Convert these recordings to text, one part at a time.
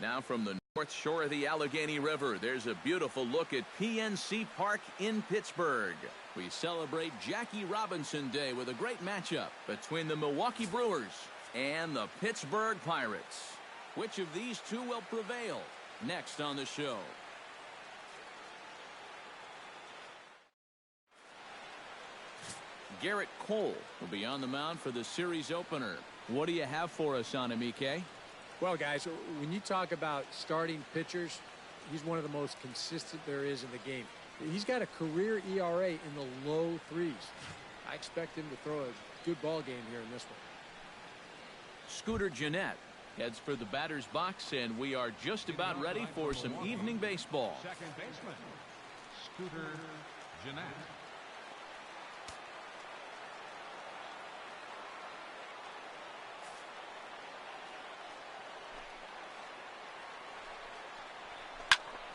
Now from the north shore of the Allegheny River, there's a beautiful look at PNC Park in Pittsburgh. We celebrate Jackie Robinson Day with a great matchup between the Milwaukee Brewers and the Pittsburgh Pirates. Which of these two will prevail? Next on the show. Garrett Cole will be on the mound for the series opener. What do you have for us on him, EK? Well, guys, when you talk about starting pitchers, he's one of the most consistent there is in the game. He's got a career ERA in the low 3s. I expect him to throw a good ball game here in this one. Scooter Gennett heads for the batter's box, and we are just about ready for some evening baseball. Second baseman, Scooter Gennett.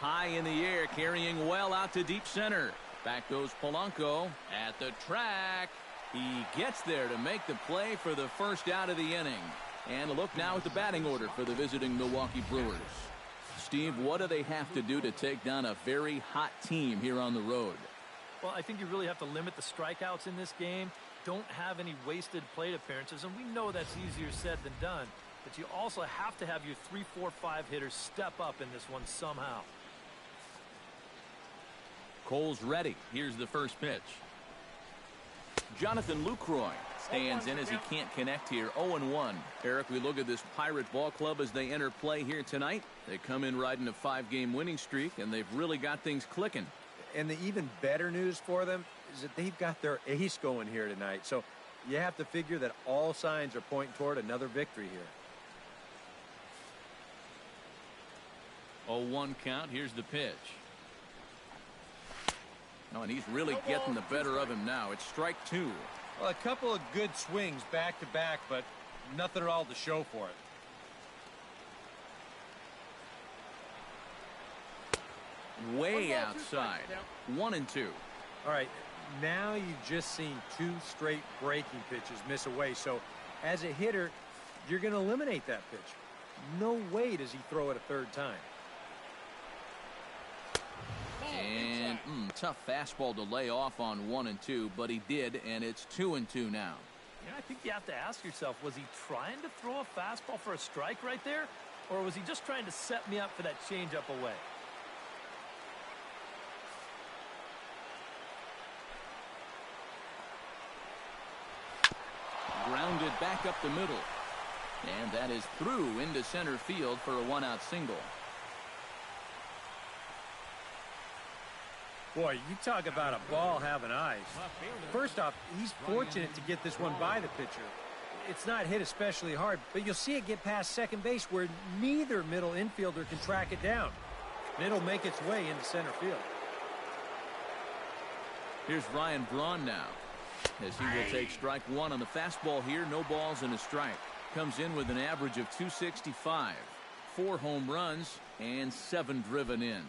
High in the air, carrying well out to deep center. Back goes Polanco at the track. He gets there to make the play for the first out of the inning. And a look now at the batting order for the visiting Milwaukee Brewers. Steve, what do they have to do to take down a very hot team here on the road? Well, I think you really have to limit the strikeouts in this game. Don't have any wasted plate appearances, and we know that's easier said than done. But you also have to have your 3, 4, 5 hitters step up in this one somehow. Cole's ready. Here's the first pitch. Jonathan Lucroy stands in as he can't connect here. 0-1. Eric, we look at this Pirate ball club as they enter play here tonight. They come in riding a 5-game winning streak, and they've really got things clicking. And the even better news for them is that they've got their ace going here tonight. So you have to figure that all signs are pointing toward another victory here. 0-1 count. Here's the pitch. Oh, and he's really getting the better of him now. It's strike 2. Well, a couple of good swings back to back, but nothing at all to show for it. Way outside. 1-2. All right, now you've just seen 2 straight breaking pitches miss away. So as a hitter, you're going to eliminate that pitch. No way does he throw it a third time. And tough fastball to lay off on 1-2, but he did, and it's 2-2 now. Yeah, I think you have to ask yourself, was he trying to throw a fastball for a strike right there? Or was he just trying to set me up for that changeup away? Grounded back up the middle. And that is through into center field for a 1-out single. Boy, you talk about a ball having eyes. First off, he's fortunate to get this one by the pitcher. It's not hit especially hard, but you'll see it get past second base where neither middle infielder can track it down. And it'll make its way into center field. Here's Ryan Braun now, as he will take strike 1 on the fastball here. No balls and a strike. Comes in with an average of 265, 4 home runs, and 7 driven in.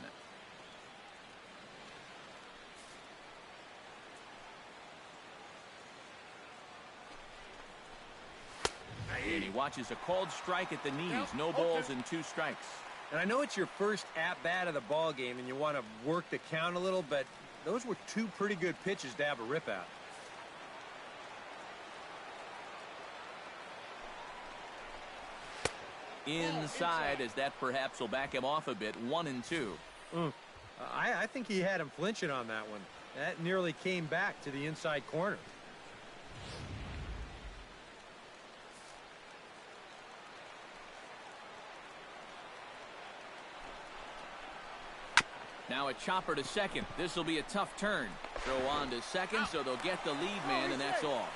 And he watches a called strike at the knees. No balls and 2 strikes. And I know it's your first at-bat of the ball game and you want to work the count a little, but those were 2 pretty good pitches to have a rip out. Inside, as that perhaps will back him off a bit. 1-2. I think he had him flinching on that one. That nearly came back to the inside corner. Now a chopper to second. This will be a tough turn. Throw on to second, so they'll get the lead man, and that's all.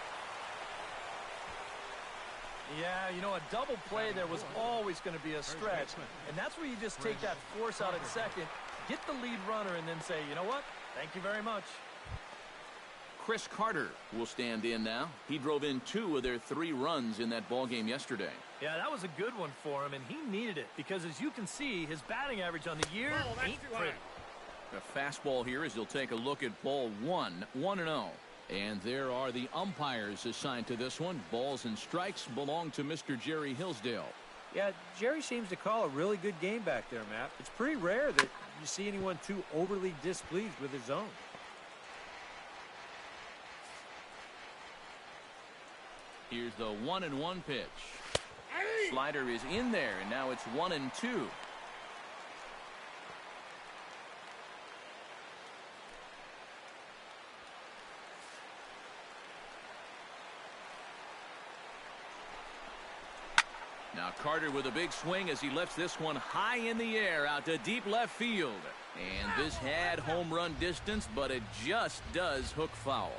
Yeah, you know, a double play there was always going to be a stretch. And that's where you just take that force out at second, get the lead runner, and then say, you know what? Thank you very much. Chris Carter will stand in now. He drove in 2 of their 3 runs in that ball game yesterday. Yeah, that was a good one for him, and he needed it because, as you can see, his batting average on the year ain't pretty. A fastball here as he'll take a look at ball 1, 1-0. And there are the umpires assigned to this one. Balls and strikes belong to Mr. Jerry Hillsdale. Yeah, Jerry seems to call a really good game back there, Matt. It's pretty rare that you see anyone too overly displeased with his zone. Here's the 1-1 pitch. Slider is in there, and now it's 1-2. Now Carter with a big swing as he lifts this one high in the air out to deep left field. And this had home run distance, but it just does hook foul.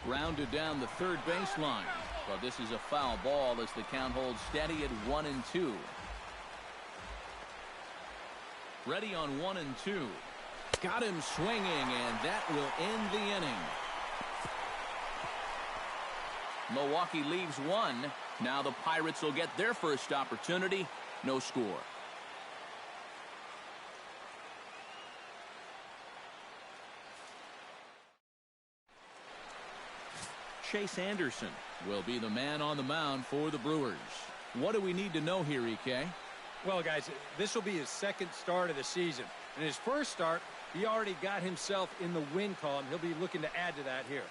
Grounded down the third baseline. But this is a foul ball as the count holds steady at 1-2. Ready on 1-2. Got him swinging, and that will end the inning. Milwaukee leaves one. Now the Pirates will get their first opportunity. No score. Chase Anderson will be the man on the mound for the Brewers. What do we need to know here, EK? Well, guys, this will be his second start of the season. In his first start, he already got himself in the win column. He'll be looking to add to that here.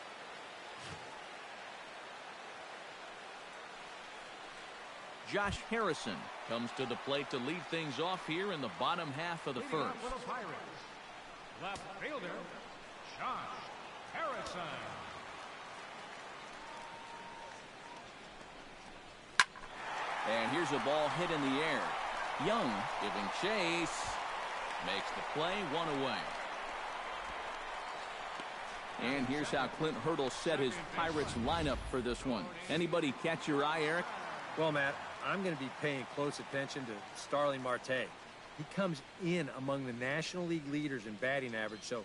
Josh Harrison comes to the plate to lead things off here in the bottom half of the first. For the Pirates, left fielder, Josh Harrison. And here's a ball hit in the air. Young giving chase. Makes the play, one away. And here's how Clint Hurdle set his Pirates lineup for this one. Anybody catch your eye, Eric? Well, Matt, I'm going to be paying close attention to Starling Marte. He comes in among the National League leaders in batting average, so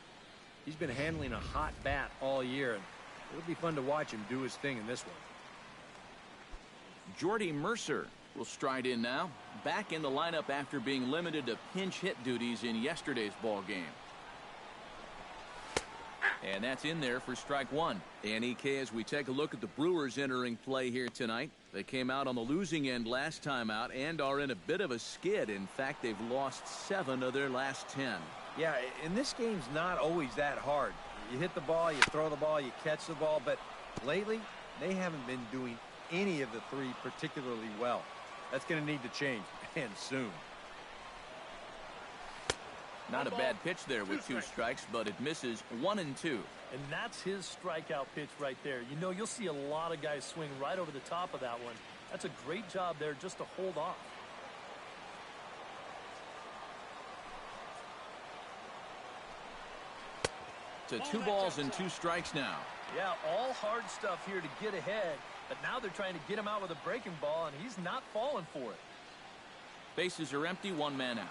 he's been handling a hot bat all year, and it'll be fun to watch him do his thing in this one. Jordy Mercer will stride in now. Back in the lineup after being limited to pinch hit duties in yesterday's ball game. And that's in there for strike one. And EK, as we take a look at the Brewers entering play here tonight, they came out on the losing end last time out and are in a bit of a skid. In fact, they've lost 7 of their last 10. Yeah, and this game's not always that hard. You hit the ball, you throw the ball, you catch the ball, but lately they haven't been doing any of the three particularly well. That's going to need to change, and soon. Not a bad pitch there with 2 strikes, but it misses 1-2. And that's his strikeout pitch right there. You know, you'll see a lot of guys swing right over the top of that one. That's a great job there just to hold off. To 2 balls and 2 strikes now. Yeah, all hard stuff here to get ahead, but now they're trying to get him out with a breaking ball, and he's not falling for it. Bases are empty, 1 man out.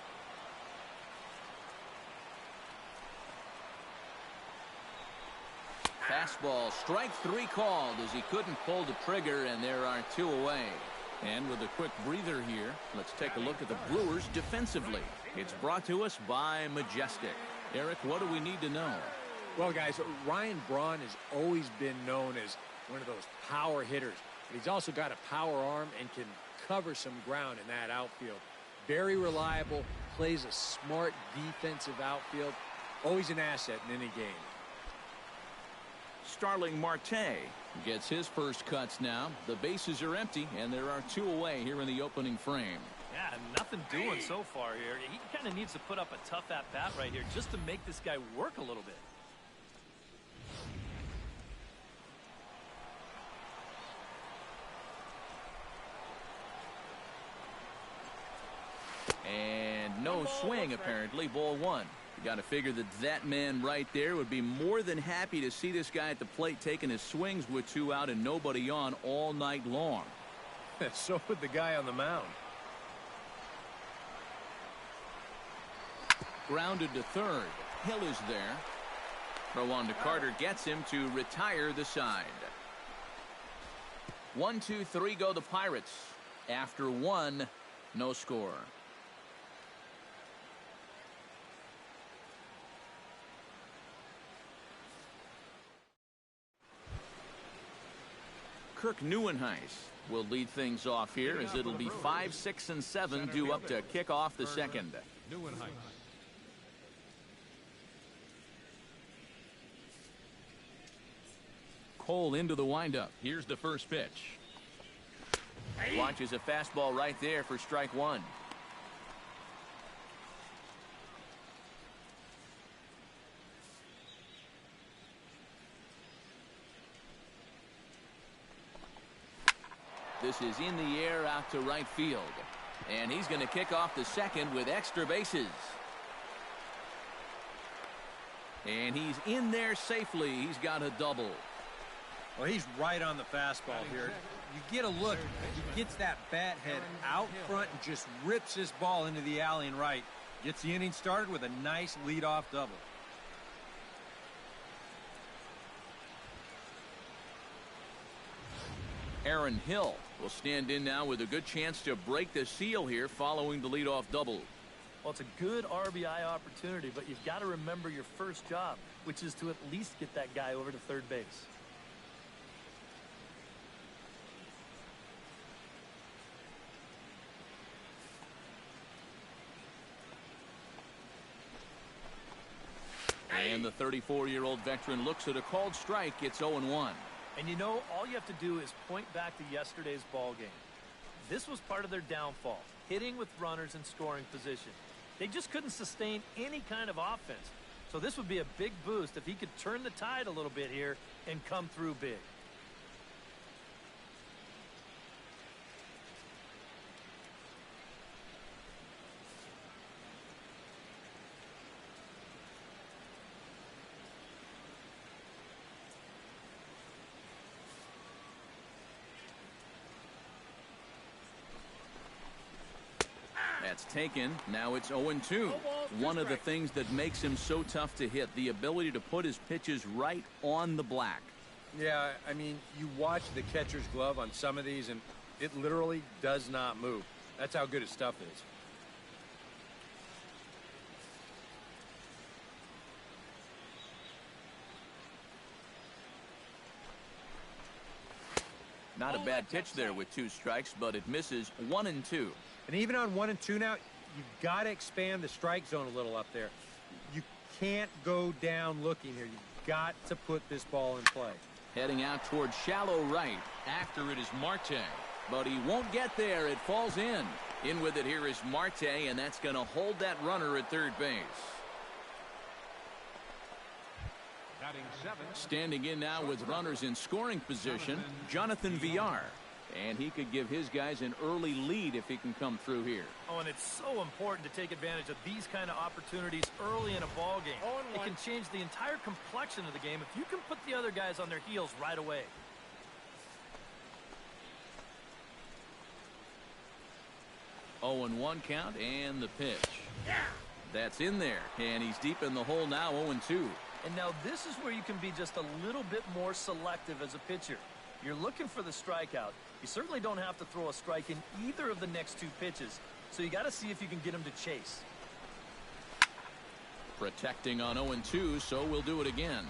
Fastball, strike 3 called as he couldn't pull the trigger, and there are 2 away. And with a quick breather here, let's take a look at the Brewers defensively. It's brought to us by Majestic. Eric, what do we need to know? Well, guys, Ryan Braun has always been known as one of those power hitters. But he's also got a power arm and can cover some ground in that outfield. Very reliable, plays a smart defensive outfield. Always an asset in any game. Starling Marte gets his first cuts now. The bases are empty, and there are 2 away here in the opening frame. Yeah, nothing doing so far here. He kind of needs to put up a tough at-bat right here just to make this guy work a little bit. And no swing, apparently. Ball 1. You got to figure that that man right there would be more than happy to see this guy at the plate taking his swings with 2 out and nobody on all night long. So would the guy on the mound. Grounded to third. Hill is there. Throw on to Carter gets him to retire the side. 1, 2, 3 go the Pirates. After 1, no score. Kirk Neuenhuis will lead things off here as it'll be 5, 6, and 7 due up to kick off the second. Cole into the windup. Here's the first pitch. Watches a fastball right there for strike one. This is in the air out to right field. And he's going to kick off the second with extra bases. And he's in there safely. He's got a double. Well, he's right on the fastball here. You get a look. He gets that bat head out front and just rips this ball into the alley and right. Gets the inning started with a nice leadoff double. Aaron Hill will stand in now with a good chance to break the seal here following the leadoff double. Well, it's a good RBI opportunity, but you've got to remember your first job, which is to at least get that guy over to third base. And the 34-year-old veteran looks at a called strike. It's 0-1. And you know, all you have to do is point back to yesterday's ball game. This was part of their downfall, hitting with runners in scoring position. They just couldn't sustain any kind of offense. So this would be a big boost if he could turn the tide a little bit here and come through big. That's taken. Now it's 0-2. One of the things that makes him so tough to hit, the ability to put his pitches right on the black. Yeah, I mean, you watch the catcher's glove on some of these, and it literally does not move. That's how good his stuff is. Not a bad pitch there with 2 strikes, but it misses 1-2. And even on 1-2 now, you've got to expand the strike zone a little up there. You can't go down looking here. You've got to put this ball in play. Heading out towards shallow right. After it is Marte. But he won't get there. It falls in. In with it here is Marte, and that's going to hold that runner at third base. Standing in now with runners in scoring position, Jonathan Villar. And he could give his guys an early lead if he can come through here. Oh, and it's so important to take advantage of these kind of opportunities early in a ball game. It can change the entire complexion of the game if you can put the other guys on their heels right away. Oh, and 1 count, and the pitch. That's in there, and he's deep in the hole now, 0-2. And now this is where you can be just a little bit more selective as a pitcher. You're looking for the strikeout. You certainly don't have to throw a strike in either of the next 2 pitches. So you got to see if you can get him to chase. Protecting on 0-2, so we'll do it again.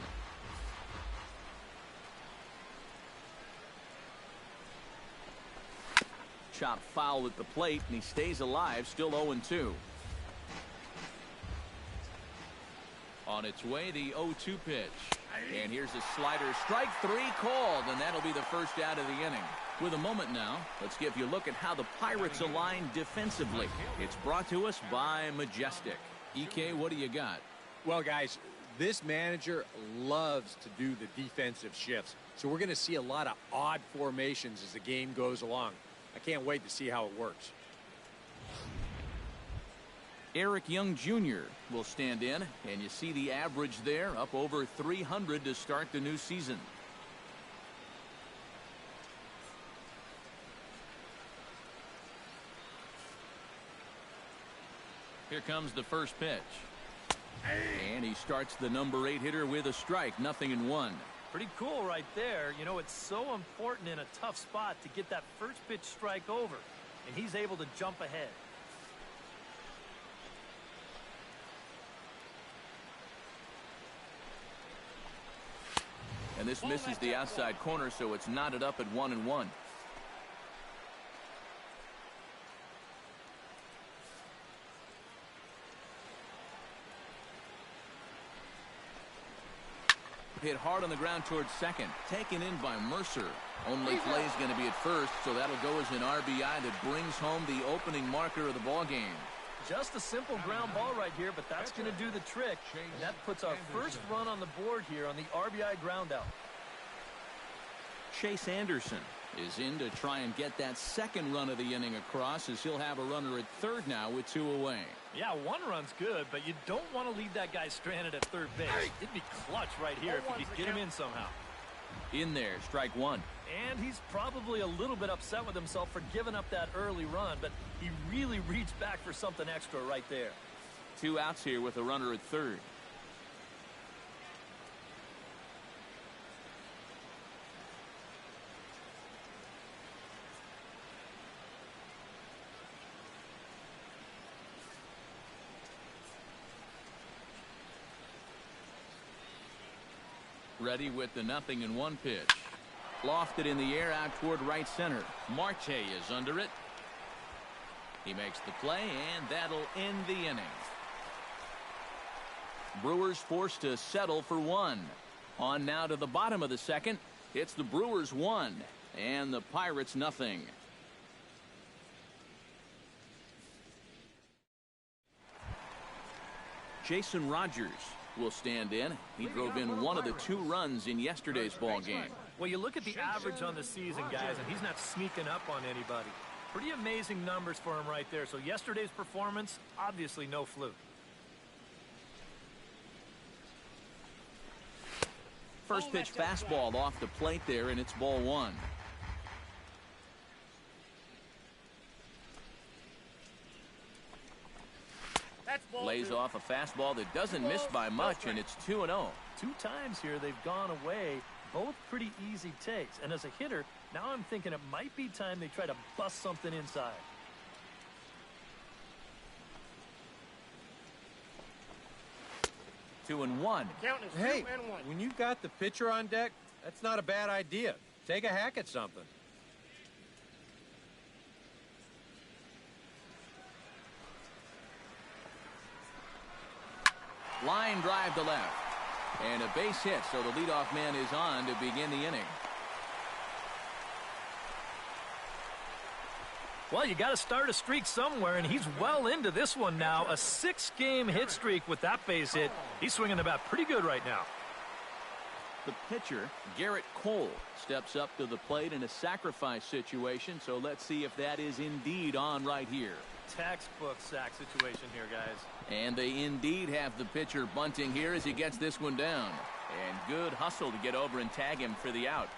Chop foul at the plate, and he stays alive, still 0-2. On its way, the 0-2 pitch. And here's a slider. Strike 3 called, and that'll be the first out of the inning. With a moment now, let's give you a look at how the Pirates align defensively. It's brought to us by Majestic. EK, what do you got? Well, guys, this manager loves to do the defensive shifts. So we're going to see a lot of odd formations as the game goes along. I can't wait to see how it works. Eric Young Jr. will stand in, and you see the average there, up over 300 to start the new season. Here comes the first pitch. And he starts the number 8 hitter with a strike, 0-1. Pretty cool right there. You know, it's so important in a tough spot to get that first pitch strike over, and he's able to jump ahead. And this misses the outside corner, so it's knotted up at 1-1. Hit hard on the ground towards second. Taken in by Mercer. Only play is going to be at first, so that'll go as an RBI that brings home the opening marker of the ball game. Just a simple ground ball right here, but that's going to do the trick. And that puts our first run on the board here on the RBI ground out. Chase Anderson is in to try and get that second run of the inning across, as he'll have a runner at third now with 2 away. Yeah, 1 run's good, but you don't want to leave that guy stranded at third base. It'd be clutch right here if you could get him in somehow. In there, strike 1. And he's probably a little bit upset with himself for giving up that early run, but he really reached back for something extra right there. 2 outs here with a runner at third. Ready with the 0-1 pitch. Lofted in the air out toward right center. Marte is under it. He makes the play, and that'll end the inning. Brewers forced to settle for 1. On now to the bottom of the second. It's the Brewers 1 and the Pirates 0. Jason Rogers will stand in. He drove in 1 of the 2 runs in yesterday's ball game. Well, you look at the average on the season, guys, and he's not sneaking up on anybody. Pretty amazing numbers for him right there. So yesterday's performance, obviously no fluke. First pitch fastball off the plate there, and it's ball 1. Lays off a fastball that doesn't miss by much, and it's 2-0. 2 times here they've gone away, both pretty easy takes. And as a hitter, now I'm thinking it might be time they try to bust something inside. Two and one. Hey, when you've got the pitcher on deck, that's not a bad idea. Take a hack at something. Line drive to left. And a base hit, so the leadoff man is on to begin the inning. Well, you got to start a streak somewhere, and he's well into this one now. A 6-game hit streak with that base hit. He's swinging the bat pretty good right now. The pitcher, Garrett Cole, steps up to the plate in a sacrifice situation, so let's see if that is indeed on right here. Textbook sack situation here, guys. And they indeed have the pitcher bunting here as he gets this one down. And good hustle to get over and tag him for the out.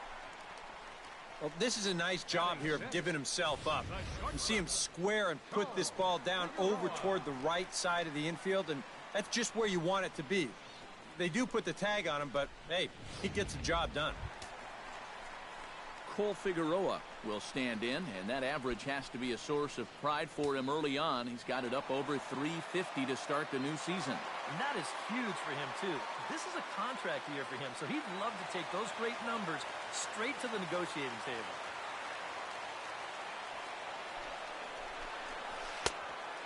Well, this is a nice job here of giving himself up. You see him square and put this ball down over toward the right side of the infield, and that's just where you want it to be. They do put the tag on him, but, hey, he gets the job done. Cole Figueroa will stand in, and that average has to be a source of pride for him early on. He's got it up over 350 to start the new season. And that is huge for him, too. This is a contract year for him, so he'd love to take those great numbers straight to the negotiating table.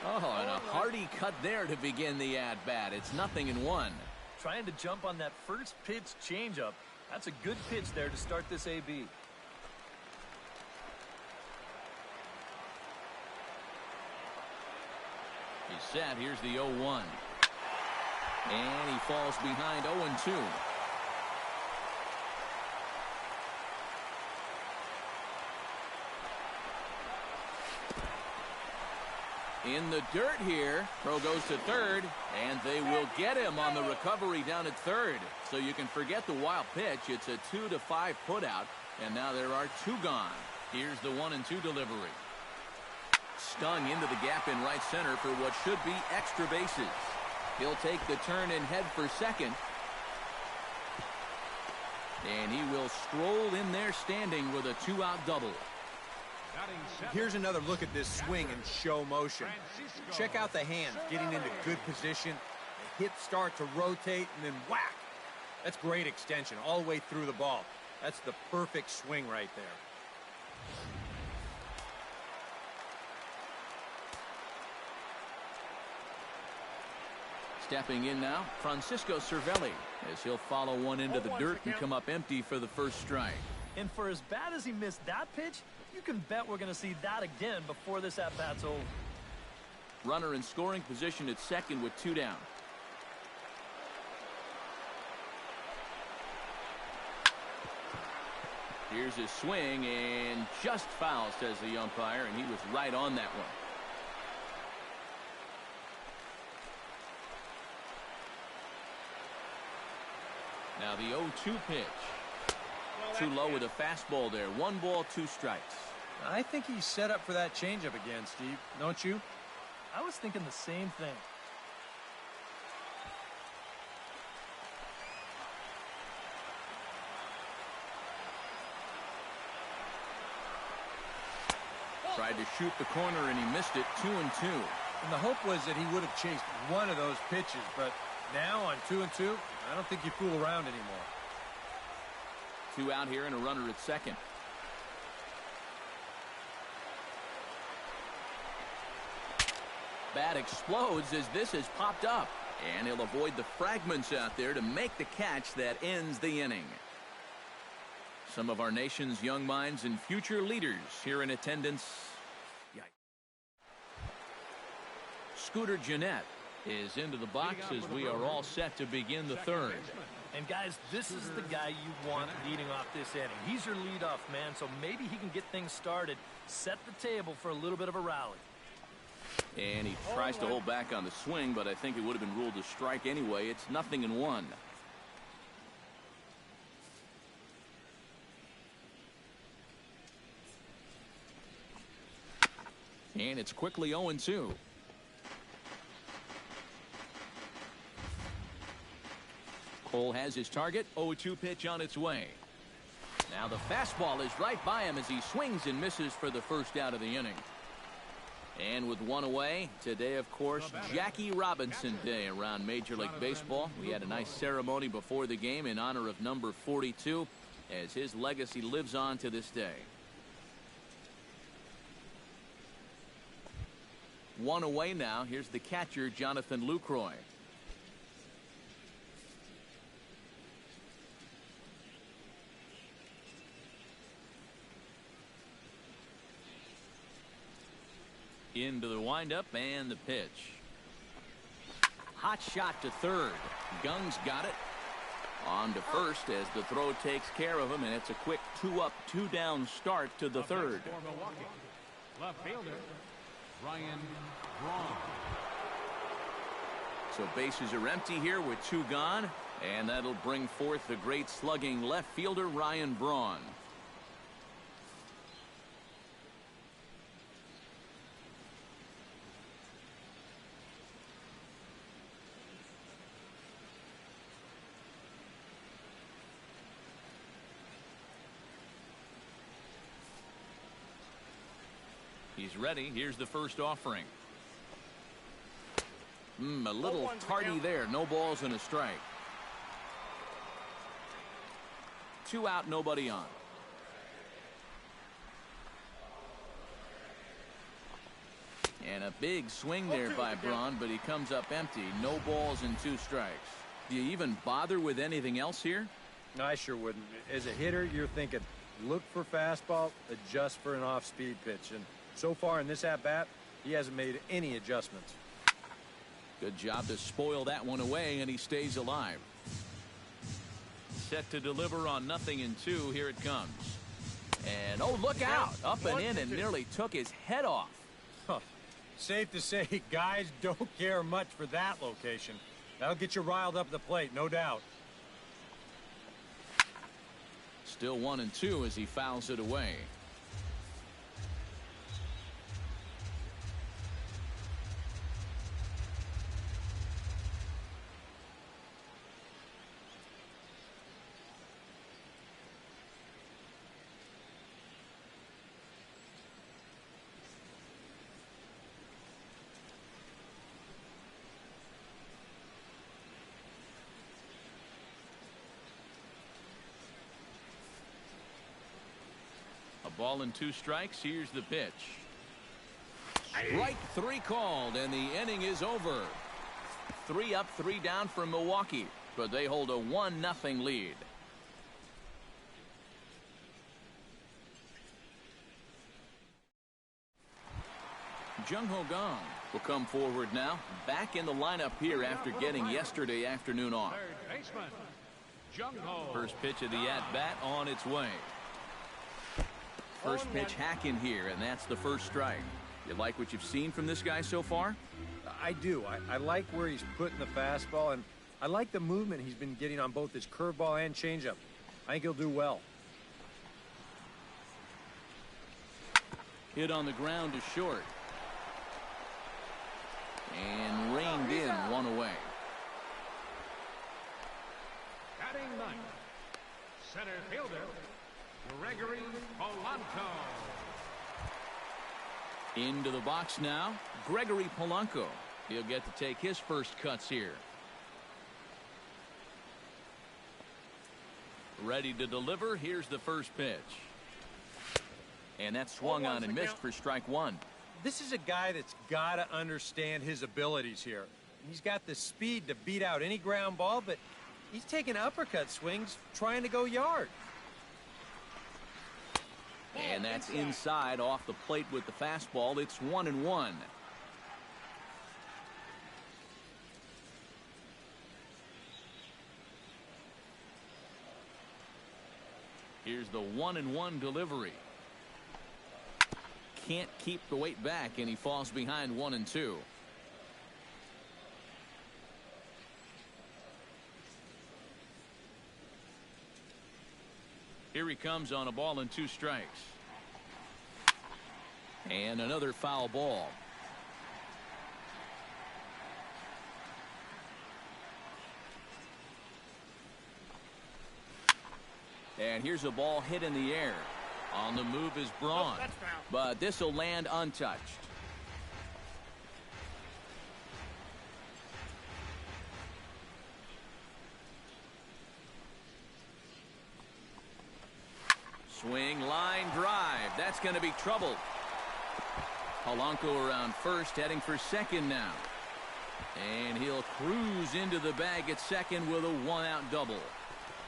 Oh, and a hearty cut there to begin the at-bat. It's 0-1. Trying to jump on that first pitch changeup. That's a good pitch there to start this AB. He's set. Here's the 0-1. And he falls behind 0-2. In the dirt here. Throw goes to third, and they will get him on the recovery down at third. So you can forget the wild pitch. It's a 2-5 putout, and now there are 2 gone. Here's the 1-2 delivery. Stung into the gap in right center for what should be extra bases. He'll take the turn and head for second. And he will stroll in there standing with a 2-out double. Here's another look at this swing in show motion. Check out the hands getting into good position. The hips start to rotate, and then whack. That's great extension all the way through the ball. That's the perfect swing right there. Stepping in now, Francisco Cervelli, as he'll follow one into the dirt and come up empty for the first strike. And for as bad as he missed that pitch, you can bet we're going to see that again before this at-bat's over. Runner in scoring position at second with 2 down. Here's his swing, and just foul, says the umpire, and he was right on that one. Now the 0-2 pitch. Too low with a fastball there. 1 ball, 2 strikes. I think he's set up for that changeup again, Steve. Don't you? I was thinking the same thing. Tried to shoot the corner, and he missed it. 2-2. And the hope was that he would have chased one of those pitches, but now on 2-2, I don't think you fool around anymore. 2 out here and a runner at second. Bat explodes as this has popped up, and he'll avoid the fragments out there to make the catch that ends the inning. Some of our nation's young minds and future leaders here in attendance. Scooter Gennett is into the box as we are all set to begin the third. And guys, this is the guy you want leading off this inning. He's your leadoff man, so maybe he can get things started, set the table for a little bit of a rally. And he tries to hold back on the swing, but I think it would have been ruled a strike anyway. It's 0-1. And it's quickly 0-2. Cole has his target. 0-2 pitch on its way. Now the fastball is right by him as he swings and misses for the first out of the inning. And with 1 away, today, of course, Jackie Robinson Day around Major League Baseball. We had a nice ceremony before the game in honor of number 42 as his legacy lives on to this day. 1 away now. Here's the catcher, Jonathan Lucroy. Into the windup and the pitch. Hot shot to third. Gung's got it. On to first as the throw takes care of him, and it's a quick 2-up, 2-down start to the third. For Milwaukee, left fielder Ryan Braun. So bases are empty here with 2 gone, and that'll bring forth the great slugging left fielder Ryan Braun. He's ready. Here's the first offering. A little tardy there. No balls and a strike. 2 out, nobody on. And a big swing there by Braun, but he comes up empty. No balls and 2 strikes. Do you even bother with anything else here? No, I sure wouldn't. As a hitter, you're thinking, look for fastball, adjust for an off-speed pitch. And so far in this at-bat, he hasn't made any adjustments. Good job to spoil that one away, and he stays alive. Set to deliver on 0-2. Here it comes. And, oh, look out. Up and in and nearly took his head off. Huh. Safe to say, guys don't care much for that location. That'll get you riled up at the plate, no doubt. Still 1-2 as he fouls it away. Ball and 2 strikes. Here's the pitch. Strike 3 called, and the inning is over. 3 up, 3 down for Milwaukee, but they hold a 1-0 lead. Jung-Ho Kang will come forward now, back in the lineup here after getting yesterday afternoon off. Third baseman, Jung-Ho. First pitch of the at-bat on its way. First pitch hack in here, and that's the first strike. You like what you've seen from this guy so far? I do. I like where he's putting the fastball, and I like the movement he's been getting on both his curveball and changeup. I think he'll do well. Hit on the ground to short. And reined in, 1 away. Batting ninth, center fielder, Gregory Polanco. Into the box now, Gregory Polanco. He'll get to take his first cuts here. Ready to deliver. Here's the first pitch. And that swung on and missed for strike 1. This is a guy that's got to understand his abilities here. He's got the speed to beat out any ground ball, but he's taking uppercut swings trying to go yard. And that's inside off the plate with the fastball. It's 1-1. Here's the 1-1 delivery. Can't keep the weight back, and he falls behind 1-2. Here he comes on a ball and 2 strikes. And another foul ball. And here's a ball hit in the air. On the move is Braun, but this will land untouched. Swing, line drive. That's going to be trouble. Polanco around first, heading for second now. And he'll cruise into the bag at second with a 1-out double.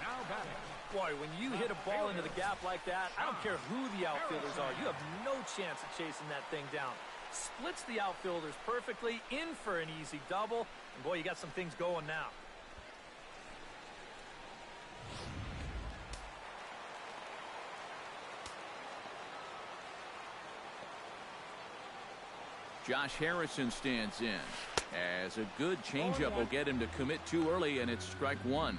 Now batting. Boy, when you hit a ball into the gap like that, I don't care who the outfielders are. You have no chance of chasing that thing down. Splits the outfielders perfectly, in for an easy double. And boy, you got some things going now. Josh Harrison stands in, as a good changeup will get him to commit too early, and it's strike 1.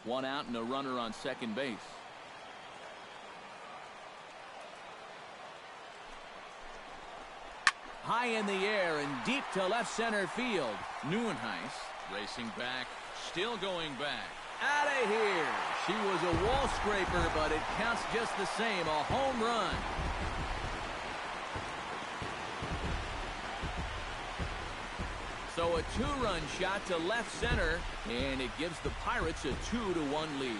One out and a runner on second base. High in the air and deep to left center field. Neuenhuis racing back, still going back. Out of here. She was a wall scraper, but it counts just the same. A home run. So a 2-run shot to left center, and it gives the Pirates a 2-1 lead.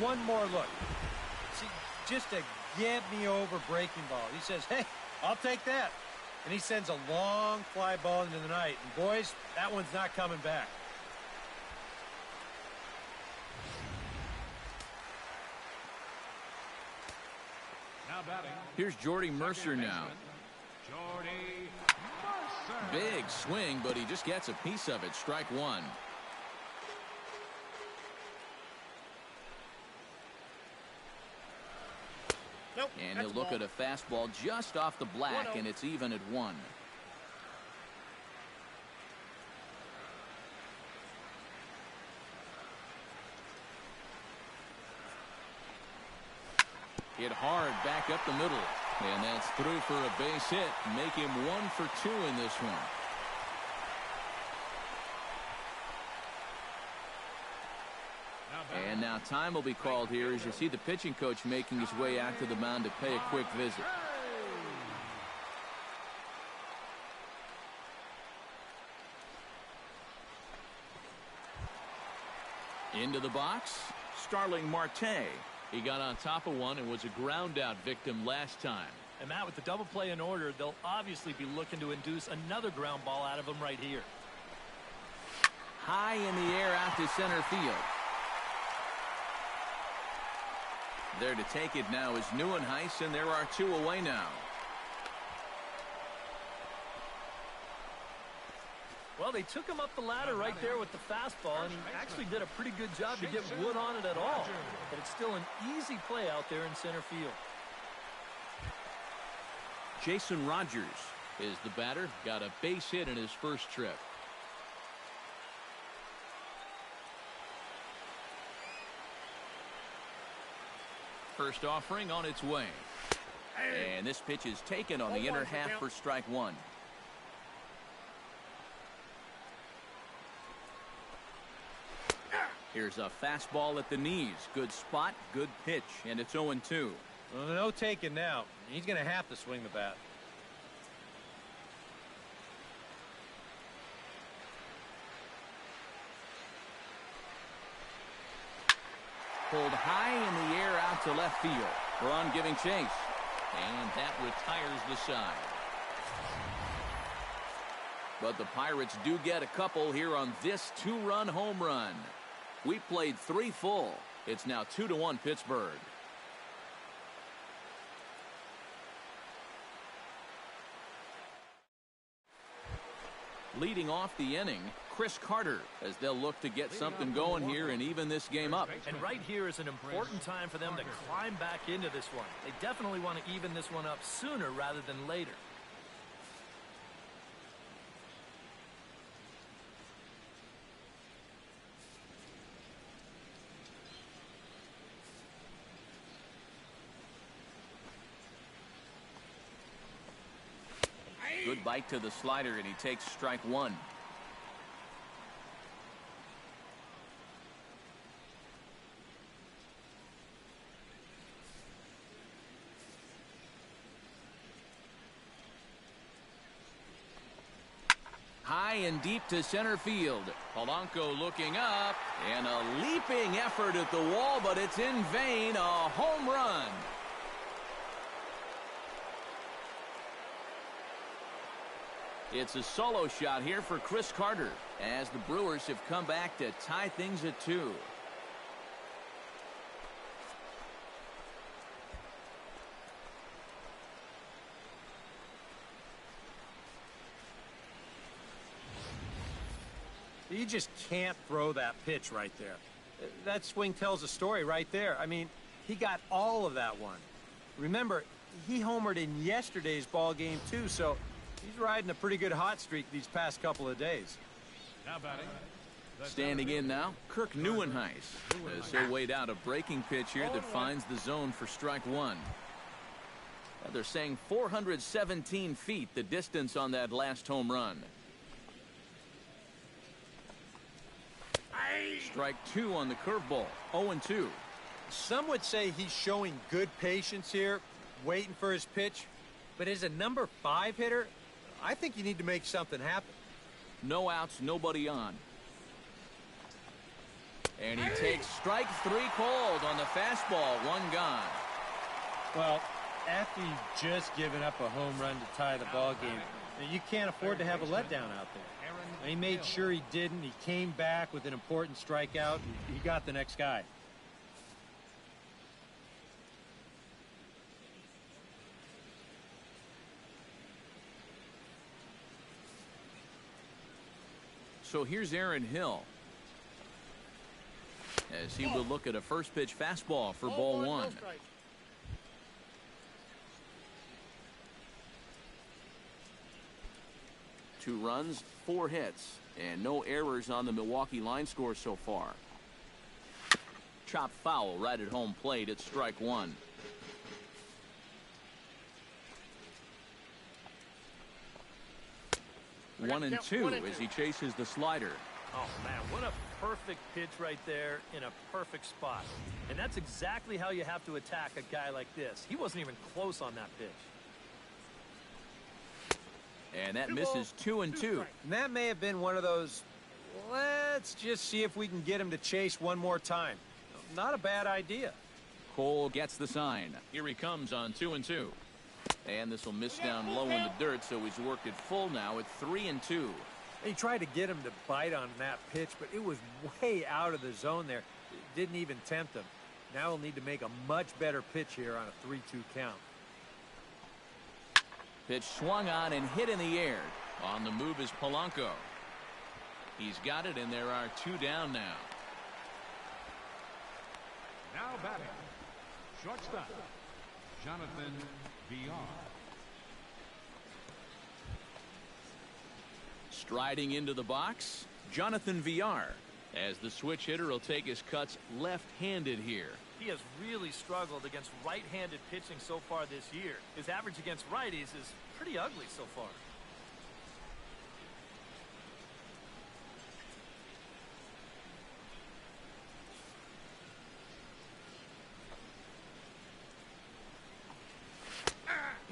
One more look. See, just a get me over breaking ball. He says, hey, I'll take that. And he sends a long fly ball into the night. And boys, that one's not coming back. Now batting. Here's Jordy Mercer now. Jordy Mercer. Big swing, but he just gets a piece of it. Strike 1. Nope, and he'll look at a fastball just off the black, and it's even at 1. Hit hard back up the middle, and that's through for a base hit. Make him 1 for 2 in this one. And now time will be called here as you see the pitching coach making his way out to the mound to pay a quick visit. Into the box, Starling Marte. He got on top of one and was a ground out victim last time. And Matt, with the double play in order, they'll obviously be looking to induce another ground ball out of him right here. High in the air out to center field. There to take it now is Neuenhuis, and there are 2 away now. Well, they took him up the ladder right there with the fastball, and he actually did a pretty good job to get wood on it at all. But it's still an easy play out there in center field. Jason Rogers is the batter. Got a base hit in his first trip. First offering on its way. And this pitch is taken on the inner half for strike 1. Here's a fastball at the knees. Good spot, good pitch, and it's 0-2. Well, no taking now. He's going to have to swing the bat. Pulled high in the air out to left field. Braun giving chase. And that retires the side. But the Pirates do get a couple here on this 2-run home run. We played 3 full. It's now 2-1 Pittsburgh. Leading off the inning, Chris Carter, as they'll look to get something going here and even this game up. And right here is an important time for them to climb back into this one. They definitely want to even this one up sooner rather than later. Good bite to the slider, and he takes strike 1. High and deep to center field. Polanco looking up, and a leaping effort at the wall, but it's in vain. A home run. It's a solo shot here for Chris Carter as the Brewers have come back to tie things at 2. You just can't throw that pitch right there. That swing tells a story right there. I mean, he got all of that one. Remember, he homered in yesterday's ball game too, so he's riding a pretty good hot streak these past couple of days. Now batting. Standing in now, Kirk Neuenhuis as he'll wait out a breaking pitch here that finds the zone for strike 1. They're saying 417 feet, the distance on that last home run. Strike 2 on the curveball. 0-2. Some would say he's showing good patience here, waiting for his pitch. But as a number 5 hitter, I think you need to make something happen. No outs, nobody on. And he takes strike 3 called on the fastball. 1 gone. Well, after you've just given up a home run to tie the ball game, you can't afford to have a letdown out there. He made sure he didn't. He came back with an important strikeout, and he got the next guy. So here's Aaron Hill as he will look at a first pitch fastball for ball 1. Two runs, 4 hits, and no errors on the Milwaukee line score so far. Chopped foul right at home plate at strike 1. One and two as he chases the slider. Oh, man, what a perfect pitch right there in a perfect spot. And that's exactly how you have to attack a guy like this. He wasn't even close on that pitch. And that misses 2-2. And that may have been one of those, let's just see if we can get him to chase one more time. Not a bad idea. Cole gets the sign. Here he comes on 2-2. And this will miss down low in the dirt, so he's worked it full now at 3-2. He tried to get him to bite on that pitch, but it was way out of the zone there. It didn't even tempt him. Now he'll need to make a much better pitch here on a 3-2 count. Pitch swung on and hit in the air. On the move is Polanco. He's got it, and there are 2 down now. Now batting, shortstop, Jonathan Villar. Striding into the box, Jonathan Villar. As the switch hitter will take his cuts left-handed here. He has really struggled against right-handed pitching so far this year. His average against righties is pretty ugly so far.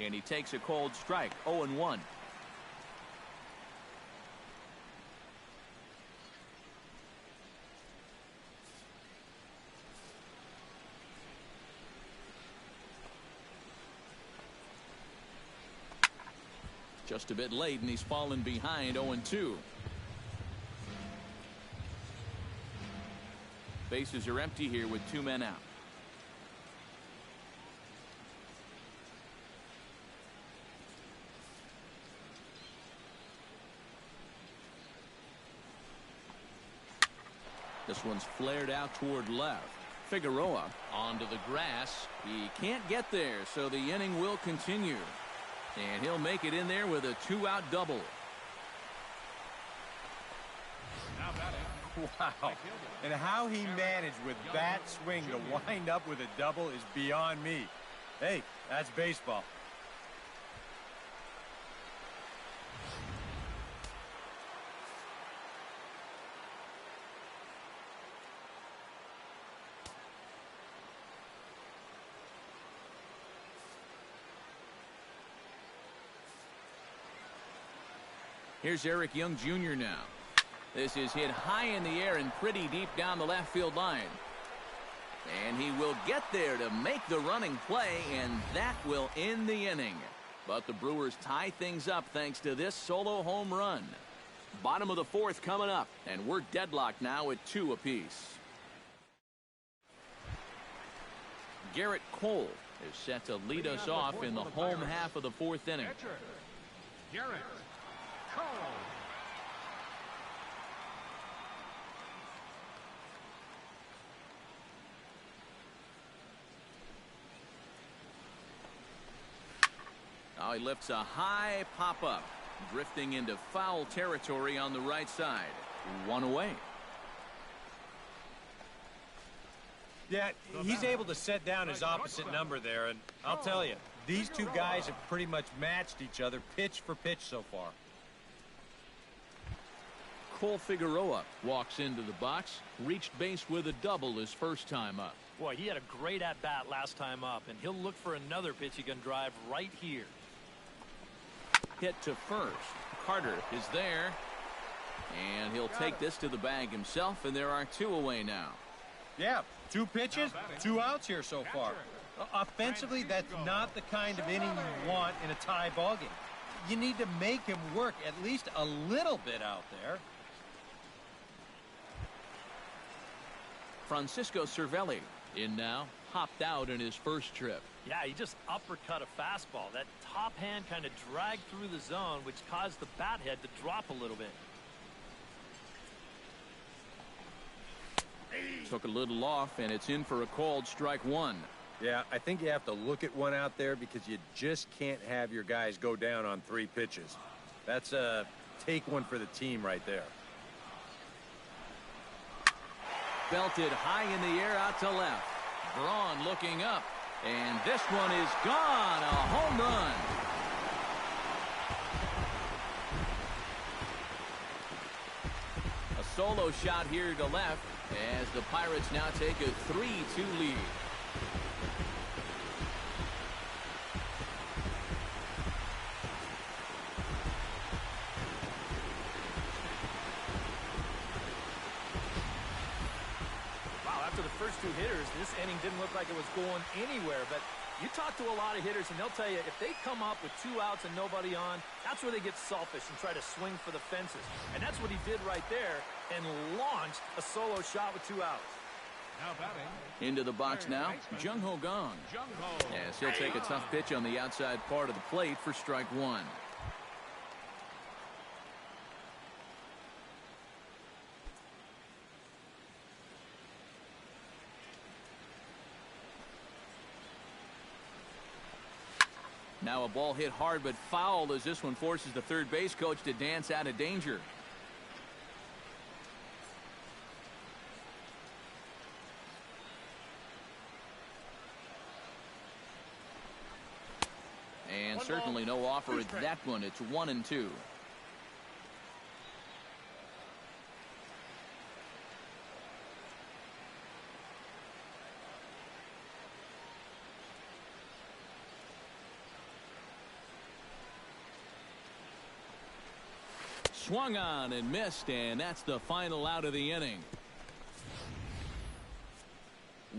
And he takes a cold strike, 0-1. Just a bit late, and he's fallen behind 0-2. Bases are empty here with 2 men out. This one's flared out toward left. Figueroa onto the grass. He can't get there, so the inning will continue. And he'll make it in there with a 2-out double. Now batting, Wow. And how he managed with that swing to wind up with a double is beyond me. Hey, that's baseball. Here's Eric Young Jr. now. This is hit high in the air and pretty deep down the left field line. And he will get there to make the running play, and that will end the inning. But the Brewers tie things up thanks to this solo home run. Bottom of the 4th coming up, and we're deadlocked now at 2 apiece. Garrett Cole is set to lead us off in the home half of the 4th inning. pitcher, Garrett Cole. Now he lifts a high pop-up, drifting into foul territory on the right side. 1 away. Yeah, he's able to set down his opposite number there, and I'll tell you, these 2 guys have pretty much matched each other pitch for pitch so far. Cole Figueroa walks into the box, reached base with a double his first time up. Boy, he had a great at-bat last time up, and he'll look for another pitch he can drive right here. Hit to first. Carter is there. And he'll take this to the bag himself, and there are 2 away now. Yeah, 2 pitches, 2 outs here so far. Offensively, that's not the kind of inning you want in a tie ballgame. You need to make him work at least a little bit out there. Francisco Cervelli in now, hopped out in his first trip. Yeah, he just uppercut a fastball. That top hand kind of dragged through the zone, which caused the bat head to drop a little bit. Took a little off, and it's in for a called strike 1. Yeah, I think you have to look at one out there because you just can't have your guys go down on 3 pitches. That's a take one for the team right there. Belted high in the air out to left. Braun looking up, and this one is gone. A home run. A solo shot here to left as the Pirates now take a 3-2 lead. After the first two hitters, this inning didn't look like it was going anywhere, but you talk to a lot of hitters and they'll tell you if they come up with 2 outs and nobody on, that's where they get selfish and try to swing for the fences. And that's what he did right there and launched a solo shot with 2 outs. Now batting. Into the box now, Jung-Ho Gong. As he'll take a tough pitch on the outside part of the plate for strike 1. Now a ball hit hard but foul as this one forces the third base coach to dance out of danger. And certainly no offer at that one. It's 1-2. Swung on and missed, and that's the final out of the inning.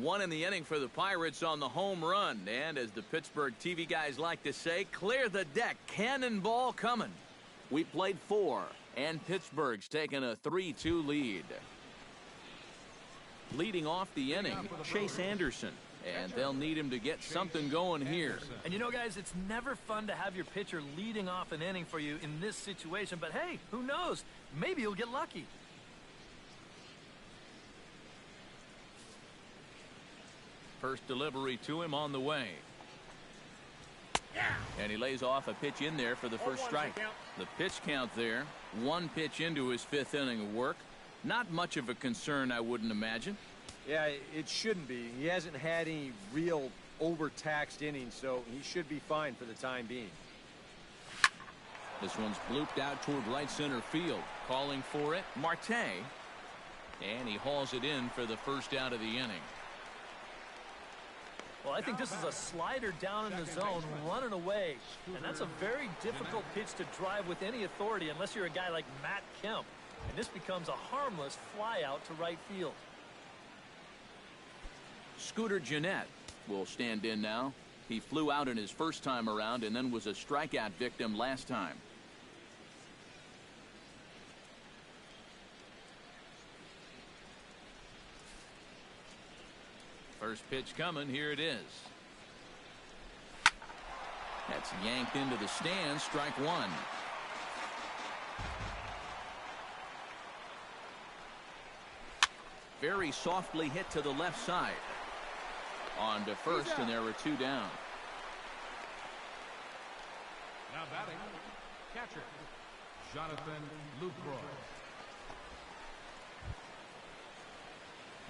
1 in the inning for the Pirates on the home run. And as the Pittsburgh TV guys like to say, clear the deck. Cannonball coming. We played 4, and Pittsburgh's taken a 3-2 lead. Leading off the inning, Chase Anderson. And they'll need him to get something going here. And you know, guys, it's never fun to have your pitcher leading off an inning for you in this situation. But hey, who knows? Maybe you'll get lucky. First delivery to him on the way. And he lays off a pitch in there for the first strike. The pitch count there. 1 pitch into his 5th inning of work. Not much of a concern, I wouldn't imagine. Yeah, it shouldn't be. He hasn't had any real overtaxed innings, so he should be fine for the time being. This one's blooped out toward right center field. Calling for it, Marte. And he hauls it in for the first out of the inning. Well, I think this is a slider down in the zone, running away. And that's a very difficult pitch to drive with any authority unless you're a guy like Matt Kemp. And this becomes a harmless fly out to right field. Scooter Gennett will stand in now. He flew out in his first time around and then was a strikeout victim last time. First pitch coming. Here it is. That's yanked into the stands. Strike 1. Very softly hit to the left side. On to first, and there were 2 down. Now batting, catcher, Jonathan Lucroy.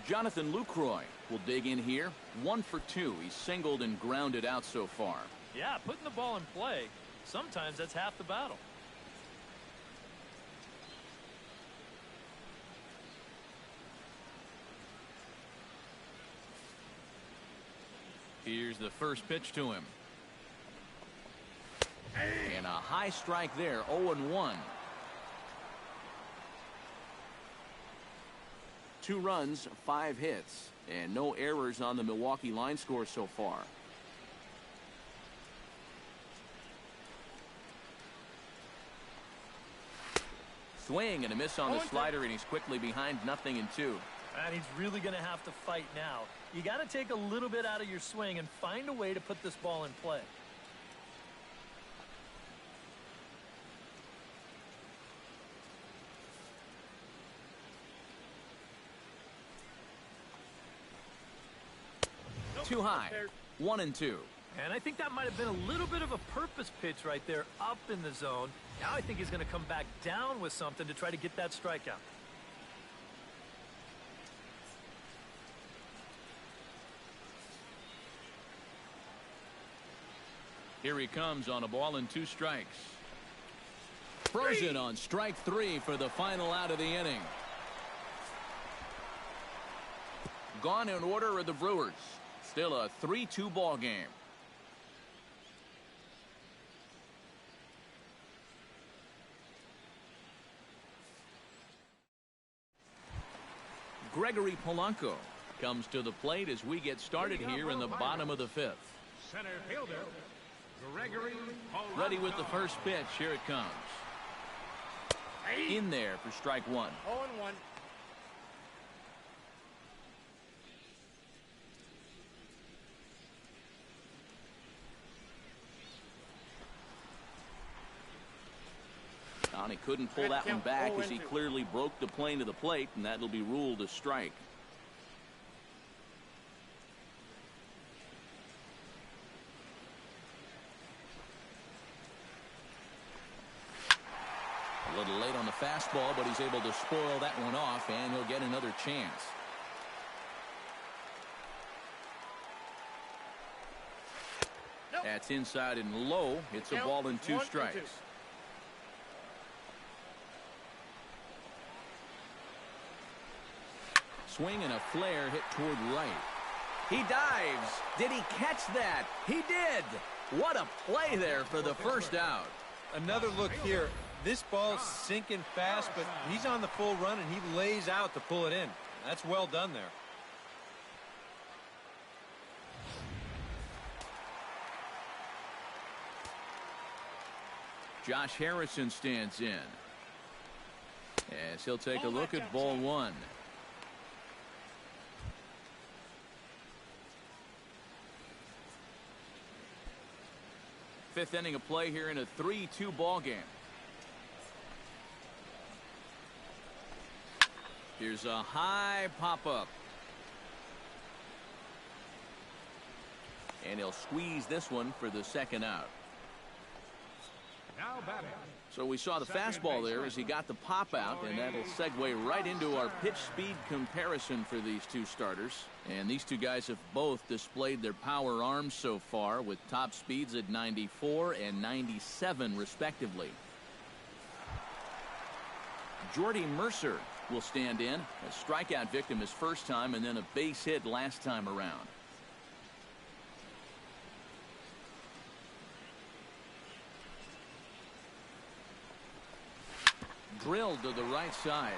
Jonathan Lucroy will dig in here. 1 for 2. He's singled and grounded out so far. Yeah, putting the ball in play, sometimes that's half the battle. Here's the first pitch to him. And a high strike there, 0-1. 2 runs, 5 hits, and no errors on the Milwaukee line score so far. Swing and a miss on the slider, and he's quickly behind 0-2. And he's really going to have to fight now. You got to take a little bit out of your swing and find a way to put this ball in play. Too high. 1-2. And I think that might have been a little bit of a purpose pitch right there up in the zone. Now I think he's going to come back down with something to try to get that strikeout. Here he comes on a ball and 2 strikes. Frozen on strike 3 for the final out of the inning. gone in order of the Brewers. Still a 3-2 ball game. Gregory Polanco comes to the plate as we get started here in the bottom of the fifth. Center fielder, Gregory Polanco. Ready with the first pitch. Here it comes. In there for strike one. 0-1. He couldn't pull that one back as he clearly broke the plane to the plate, and that'll be ruled a strike. A little late on the fastball, but he's able to spoil that one off, and he'll get another chance. That's inside and low. It's a ball and 2 strikes. Swing and a flare hit toward right. He dives. Did he catch that? He did. What a play there for the first out. Another look here. This ball's sinking fast, but he's on the full run, and he lays out to pull it in. That's well done there. Josh Harrison stands in as he'll take a look at ball one. Fifth inning of play here in a 3-2 ball game. Here's a high pop-up. And he'll squeeze this one for the second out. Now batting. So we saw the fastball there as he got the pop out, and that'll segue right into our pitch speed comparison for these two starters. And these two guys have both displayed their power arms so far with top speeds at 94 and 97 respectively. Jordy Mercer will stand in, a strikeout victim his first time and then a base hit last time around. Drilled to the right side.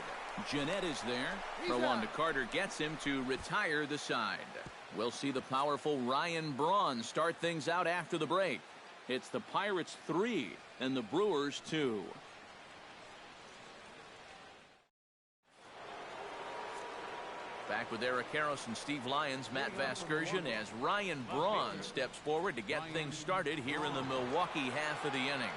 Jeanette is there. Throw on to Carter gets him to retire the side. We'll see the powerful Ryan Braun start things out after the break. It's the Pirates 3 and the Brewers 2. Back with Eric Harris and Steve Lyons, Matt Vasgersian, as Ryan Braun steps forward to get things started here in the Milwaukee half of the inning.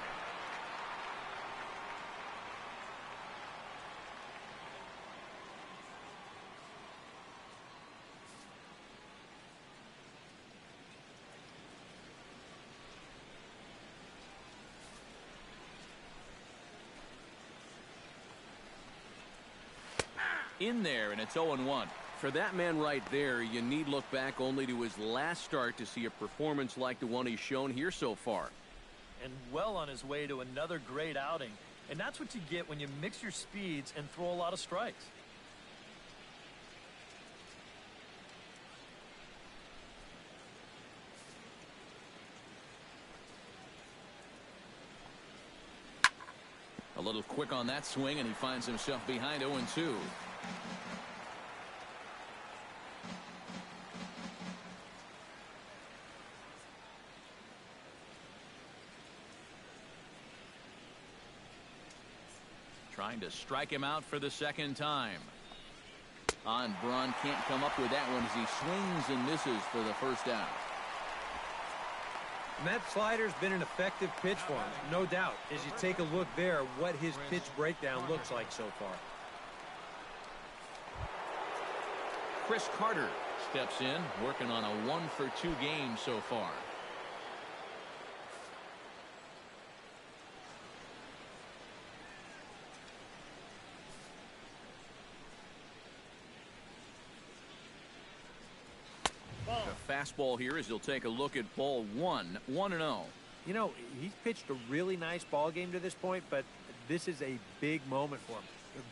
In there, and it's 0-1. For that man right there, you need look back only to his last start to see a performance like the one he's shown here so far. And well on his way to another great outing. And that's what you get when you mix your speeds and throw a lot of strikes. A little quick on that swing, and he finds himself behind 0-2. Trying to strike him out for the second time. On Braun can't come up with that one as he swings and misses for the first out. And that slider's been an effective pitch for him, no doubt, as you take a look there at what his pitch breakdown looks like so far. Chris Carter steps in, working on a 1-for-2 game so far. The fastball here as he'll take a look at ball one, 1-0. You know, he's pitched a really nice ball game to this point, but this is a big moment for him.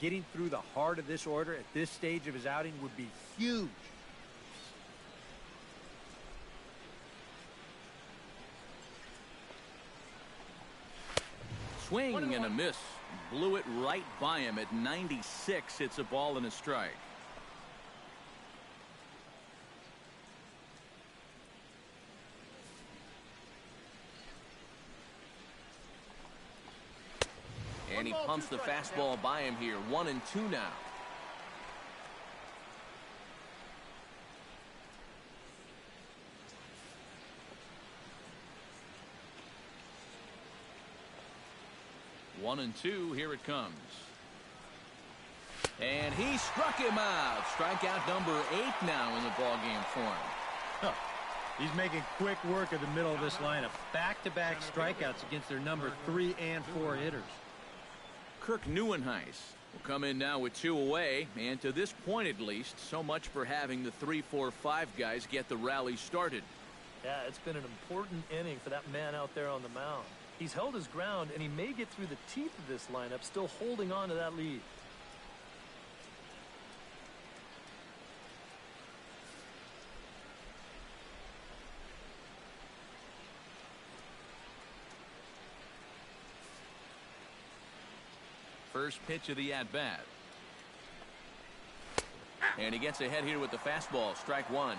Getting through the heart of this order at this stage of his outing would be huge. Swing and a miss. Blew it right by him at 96. It's a ball and a strike. And he pumps the fastball by him here. 1-2 now. One and two, here it comes. And he struck him out. Strikeout number 8 now in the ballgame for him. Huh. He's making quick work of the middle of this lineup. Back-to-back strikeouts against their number 3 and 4 hitters. Kirk Neuenhuis will come in now with 2 away, and to this point at least, so much for having the 3-4-5 guys get the rally started. Yeah, it's been an important inning for that man out there on the mound. He's held his ground, and he may get through the teeth of this lineup, still holding on to that lead. First pitch of the at-bat. And he gets ahead here with the fastball. Strike one.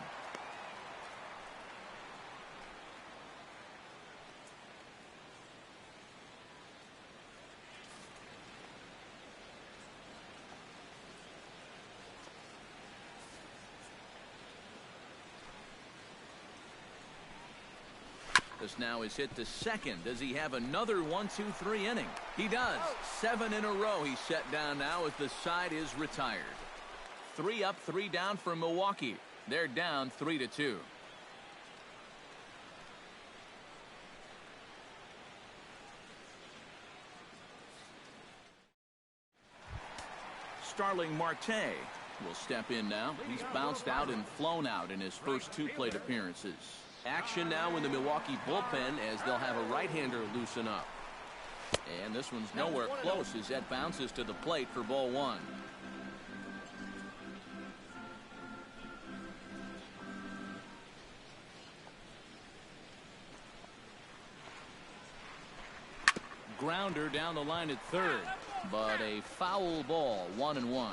This now is hit to second. Does he have another 1-2-3 inning? He does. 7 in a row he's set down now as the side is retired. 3 up, 3 down for Milwaukee. They're down 3-2. Starling Marte will step in now. He's bounced out and flown out in his first 2 plate appearances. Action now in the Milwaukee bullpen as they'll have a right-hander loosen up. And this one's nowhere close as that bounces to the plate for ball 1. Grounder down the line at third, but a foul ball. 1-1.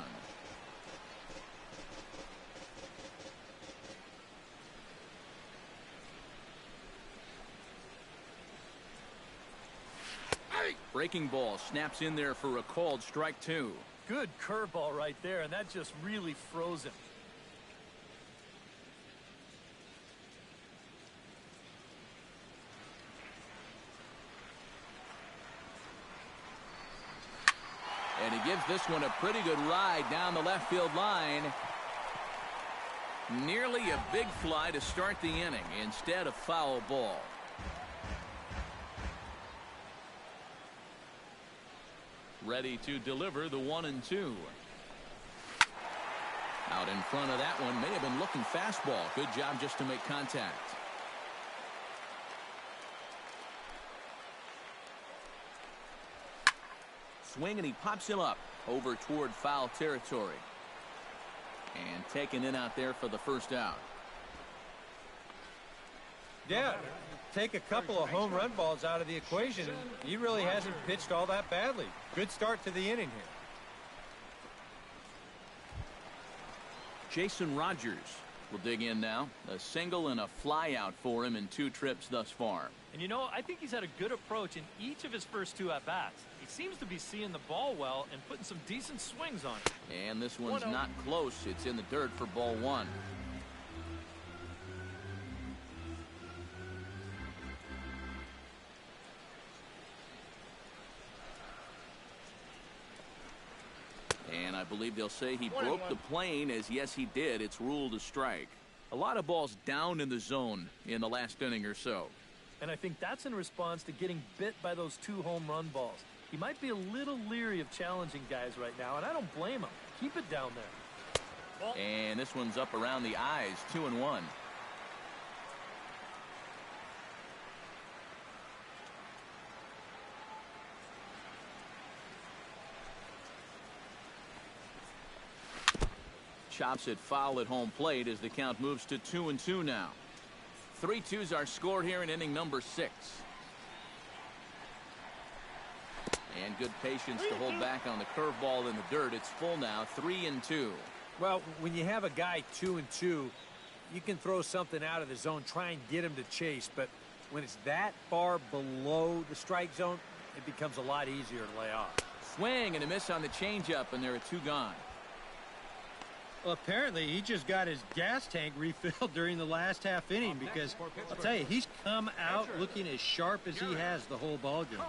Breaking ball snaps in there for a called strike 2. Good curveball right there, and that just really froze him. And he gives this one a pretty good ride down the left field line. Nearly a big fly to start the inning. Instead, a foul ball. Ready to deliver the 1-2. Out in front of that one. May have been looking fastball. Good job just to make contact. Swing, and he pops him up over toward foul territory. And taken in out there for the first out. Yeah, take a couple of home run balls out of the equation, and he really hasn't pitched all that badly. Good start to the inning here. Jason Rogers will dig in now. A single and a fly out for him in 2 trips thus far. And you know, I think he's had a good approach in each of his first 2 at-bats. He seems to be seeing the ball well and putting some decent swings on it. And this one's not close. It's in the dirt for ball 1. And I believe they'll say he broke the plane, as yes he did. It's ruled a strike. A lot of balls down in the zone in the last inning or so. And I think that's in response to getting bit by those 2 home run balls. He might be a little leery of challenging guys right now, and I don't blame him. Keep it down there. And this one's up around the eyes. 2-1. Chops it foul at home plate as the count moves to 2-2 now. 3-2s are scored here in inning number 6. And good patience to hold back on the curveball in the dirt. It's full now, 3-2. Well, when you have a guy 2-2, you can throw something out of the zone, try and get him to chase. But when it's that far below the strike zone, it becomes a lot easier to lay off. Swing and a miss on the changeup, and there are 2 gone. Well, apparently he just got his gas tank refilled during the last half inning, because I'll tell you, he's come out looking as sharp as he has the whole ballgame.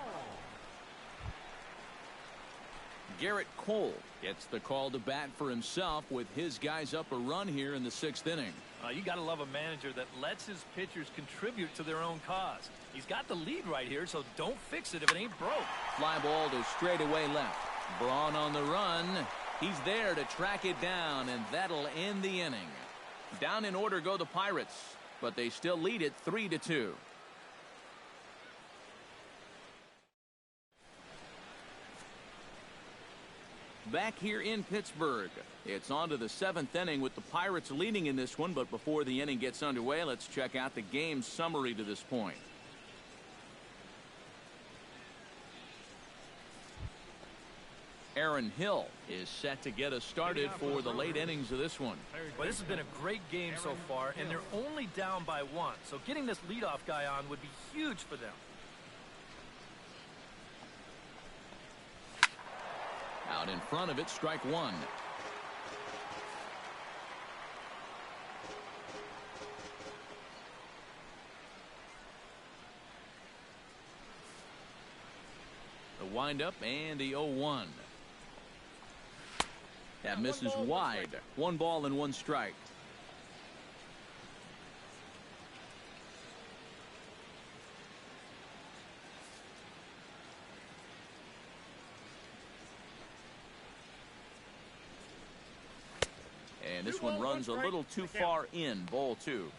Garrett Cole gets the call to bat for himself with his guys up a run here in the 6th inning. You got to love a manager that lets his pitchers contribute to their own cause. He's got the lead right here, so don't fix it if it ain't broke. Fly ball to straightaway left. Braun on the run. He's there to track it down, and that'll end the inning. Down in order go the Pirates, but they still lead it 3-2. Back here in Pittsburgh, it's on to the 7th inning with the Pirates leading in this one. But before the inning gets underway, let's check out the game summary to this point. Aaron Hill is set to get us started for the late innings of this one. Well, this has been a great game so far, and they're only down by 1. So getting this leadoff guy on would be huge for them. Out in front of it, strike 1. The windup and the 0-1. That misses wide. 1 ball and 1 strike. And this one runs a little too far in. Ball 2.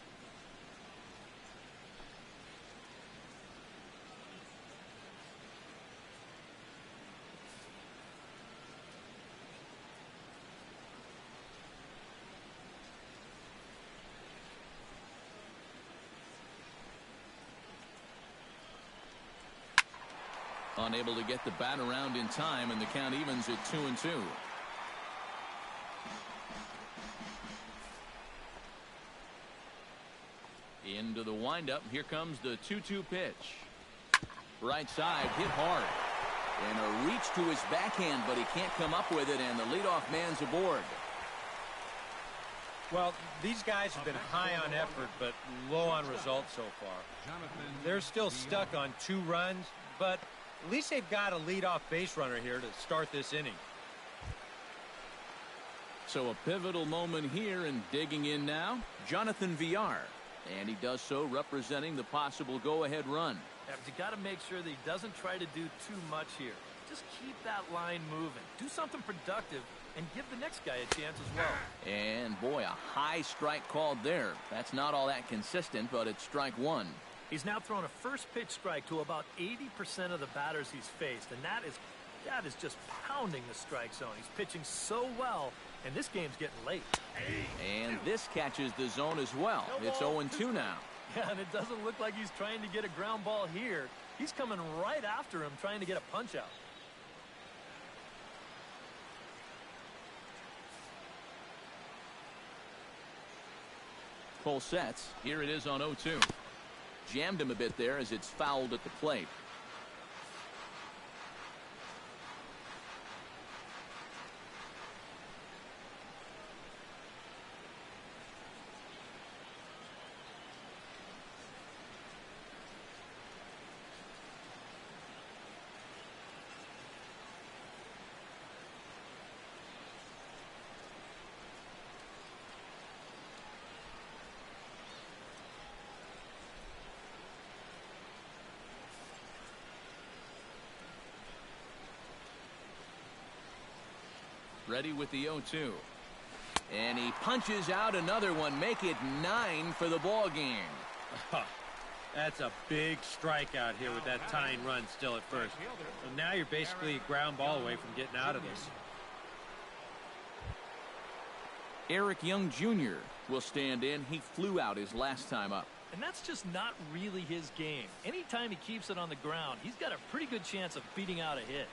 Unable to get the bat around in time, and the count evens at 2-2. Into the windup. Here comes the 2-2 pitch. Right side, hit hard. And a reach to his backhand, but he can't come up with it, and the leadoff man's aboard. Well, these guys have been high on effort, but low on results so far. They're still stuck on 2 runs, but at least they've got a leadoff base runner here to start this inning. So a pivotal moment here, and digging in now, Jonathan Villar. And he does so representing the possible go-ahead run. Yeah, but you got to make sure that he doesn't try to do too much here. Just keep that line moving. Do something productive and give the next guy a chance as well. And boy, a high strike called there. That's not all that consistent, but it's strike 1. He's now thrown a first pitch strike to about 80% of the batters he's faced, and that is just pounding the strike zone. He's pitching so well, and this game's getting late. And this catches the zone as well. It's 0-2 now. Yeah, and it doesn't look like he's trying to get a ground ball here. He's coming right after him, trying to get a punch out. Cole sets. Here it is on 0-2. Jammed him a bit there as it's fouled at the plate. Ready with the 0-2. And he punches out another one. Make it 9 for the ball game. That's a big strikeout here with that tying run still at first. So now you're basically a ground ball away from getting out of this. Eric Young Jr. will stand in. He flew out his last time up. And that's just not really his game. Anytime he keeps it on the ground, he's got a pretty good chance of beating out a hit.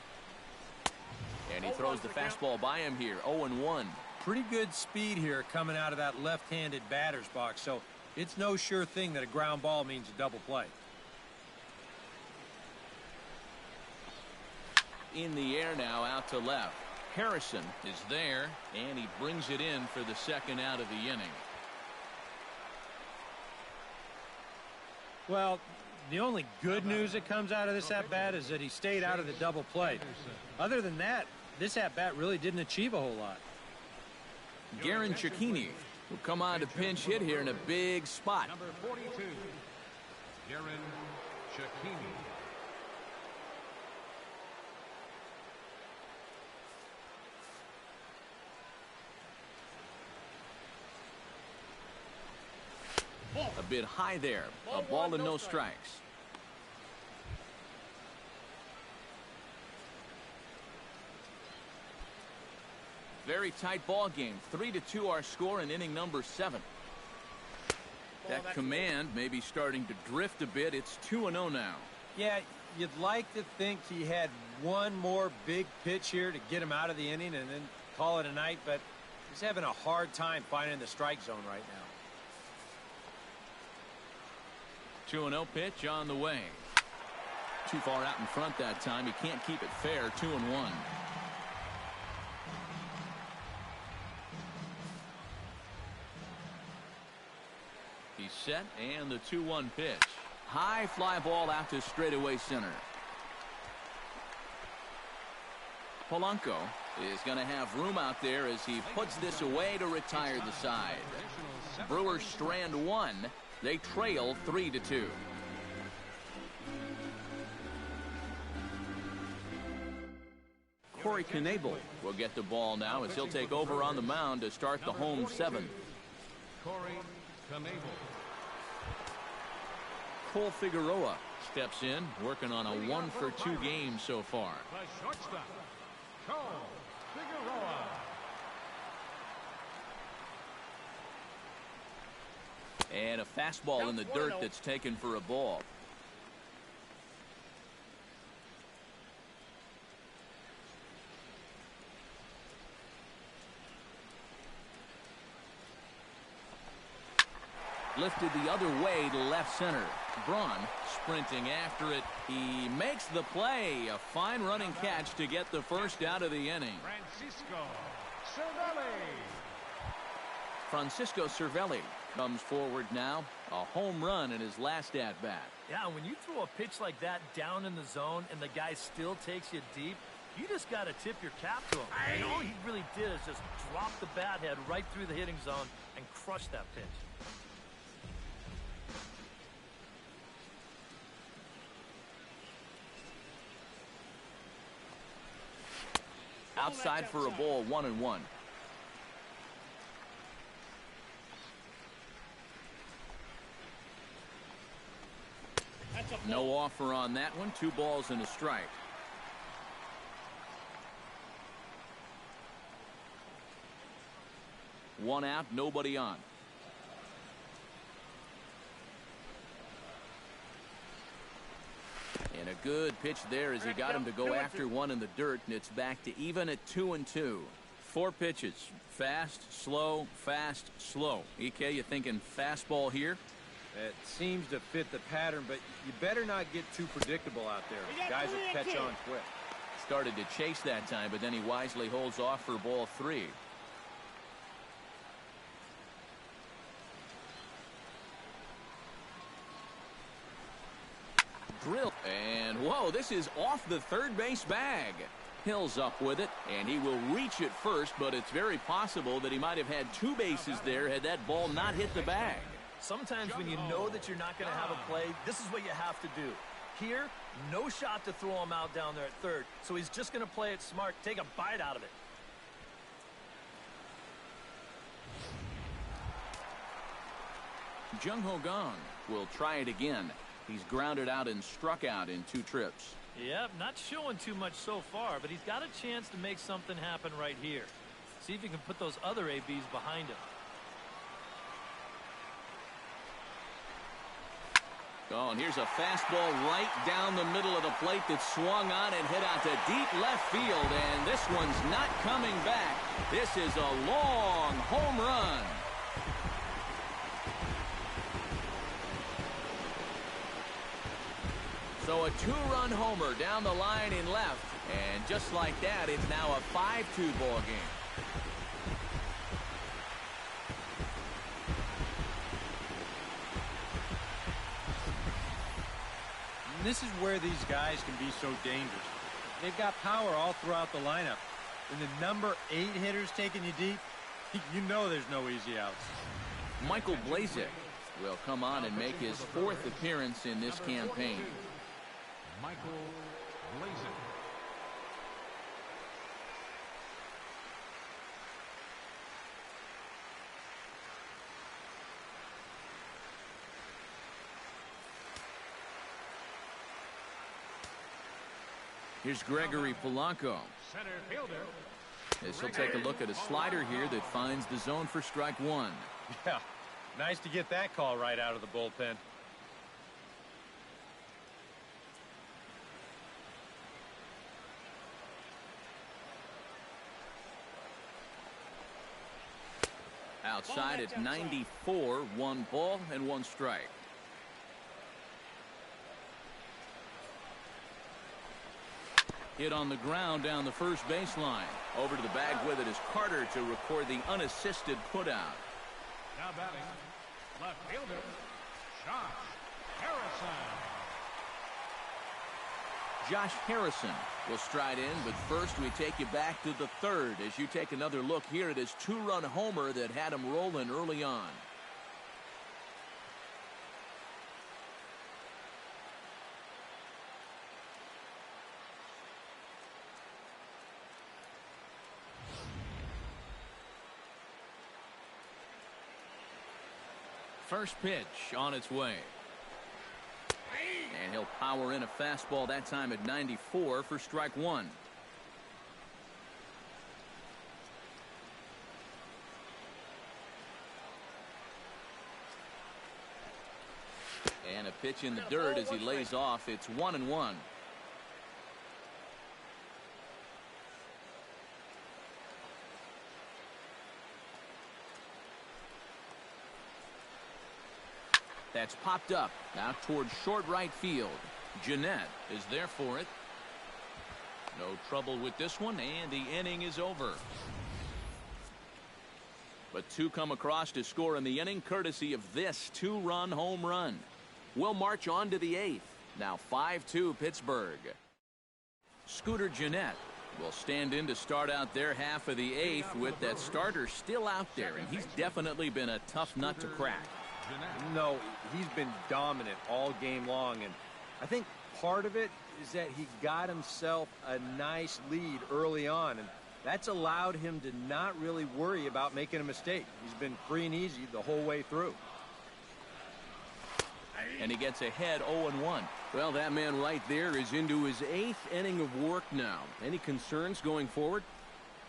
And he throws the fastball by him here. 0-1. Pretty good speed here coming out of that left-handed batter's box, so it's no sure thing that a ground ball means a double play. In the air now, out to left. Harrison is there, and he brings it in for the second out of the inning. Well, the only good news that comes out of this at-bat is that he stayed out of the double play. Other than that, this at-bat really didn't achieve a whole lot. Garen Cecchini will come on to pinch hit here in a big spot. Number 42, Garen Cecchini. A bit high there. A ball and no strikes. Very tight ball game. 3-2 our score in inning number 7. That command may be starting to drift a bit. It's 2-0 now. Yeah, you'd like to think he had one more big pitch here to get him out of the inning and then call it a night, but he's having a hard time finding the strike zone right now. 2-0 pitch on the way. Too far out in front that time. He can't keep it fair. 2-1. He's set, and the 2-1 pitch. High fly ball out to straightaway center. Polanco is going to have room out there as he puts this away to retire the side. Brewers strand one. They trail 3-2. Corey Knebel will get the ball now as he'll take over on the mound to start the home 7th. Corey Knebel. Cole Figueroa steps in, working on a 1-for-2 game so far. The shortstop, Cole Figueroa. And a fastball in the dirt that's taken for a ball. Lifted the other way to left center. Braun sprinting after it. He makes the play. A fine running catch to get the first out of the inning. Francisco Cervelli comes forward now. A home run in his last at-bat. Yeah, when you throw a pitch like that down in the zone and the guy still takes you deep, you just got to tip your cap to him. And all he really did is just drop the bat head right through the hitting zone and crush that pitch. Outside for a ball, 1-1. No offer on that one. 2 balls and a strike. One out, nobody on. And a good pitch there as he got him to go after one in the dirt, and it's back to even at 2-2. 4 pitches. Fast, slow, fast, slow. EK, you thinking fastball here? It seems to fit the pattern, but you better not get too predictable out there. Guys will catch on quick. Started to chase that time, but then he wisely holds off for ball 3. Drill, and whoa, this is off the third base bag. Hill's up with it, and he will reach it first, but it's very possible that he might have had 2 bases there had that ball not hit the bag. Sometimes when you know that you're not going to have a play, this is what you have to do. Here, no shot to throw him out down there at third, so he's just going to play it smart, take a bite out of it. Jung Ho Gong will try it again. He's grounded out and struck out in 2 trips. Yep, not showing too much so far, but he's got a chance to make something happen right here. See if he can put those other ABs behind him. Oh, and here's a fastball right down the middle of the plate that swung on and hit out to deep left field, and this one's not coming back. This is a long home run. So a two-run homer down the line in left, and just like that, it's now a 5-2 ball game. And this is where these guys can be so dangerous. They've got power all throughout the lineup. When the number 8 hitter's taking you deep, you know there's no easy outs. Michael Blazek will come on and make his 4th appearance in this campaign. Michael Blazek. Here's Gregory Polanco. Center fielder. As he'll take a look at a slider here that finds the zone for strike 1. Yeah, nice to get that call right out of the bullpen. Outside at 94, 1 ball and 1 strike. Hit on the ground down the first baseline. Over to the bag with it is Carter to record the unassisted putout. Now batting, left fielder, Josh Harrison. Josh Harrison will stride in, but first we take you back to the 3rd as you take another look here at his 2-run homer that had him rolling early on. First pitch on its way. And he'll power in a fastball that time at 94 for strike 1. And a pitch in the dirt as he lays off. It's 1-1. That's popped up now towards short right field. Jeanette is there for it. No trouble with this one, and the inning is over. But 2 come across to score in the inning courtesy of this 2-run home run. We'll march on to the 8th. Now 5-2 Pittsburgh. Scooter Jeanette will stand in to start out their half of the 8th with that starter still out there, and he's definitely been a tough nut to crack. No, he's been dominant all game long, and I think part of it is that he got himself a nice lead early on, and that's allowed him to not really worry about making a mistake. He's been free and easy the whole way through. And he gets ahead 0-1. Well, that man right there is into his 8th inning of work now. Any concerns going forward?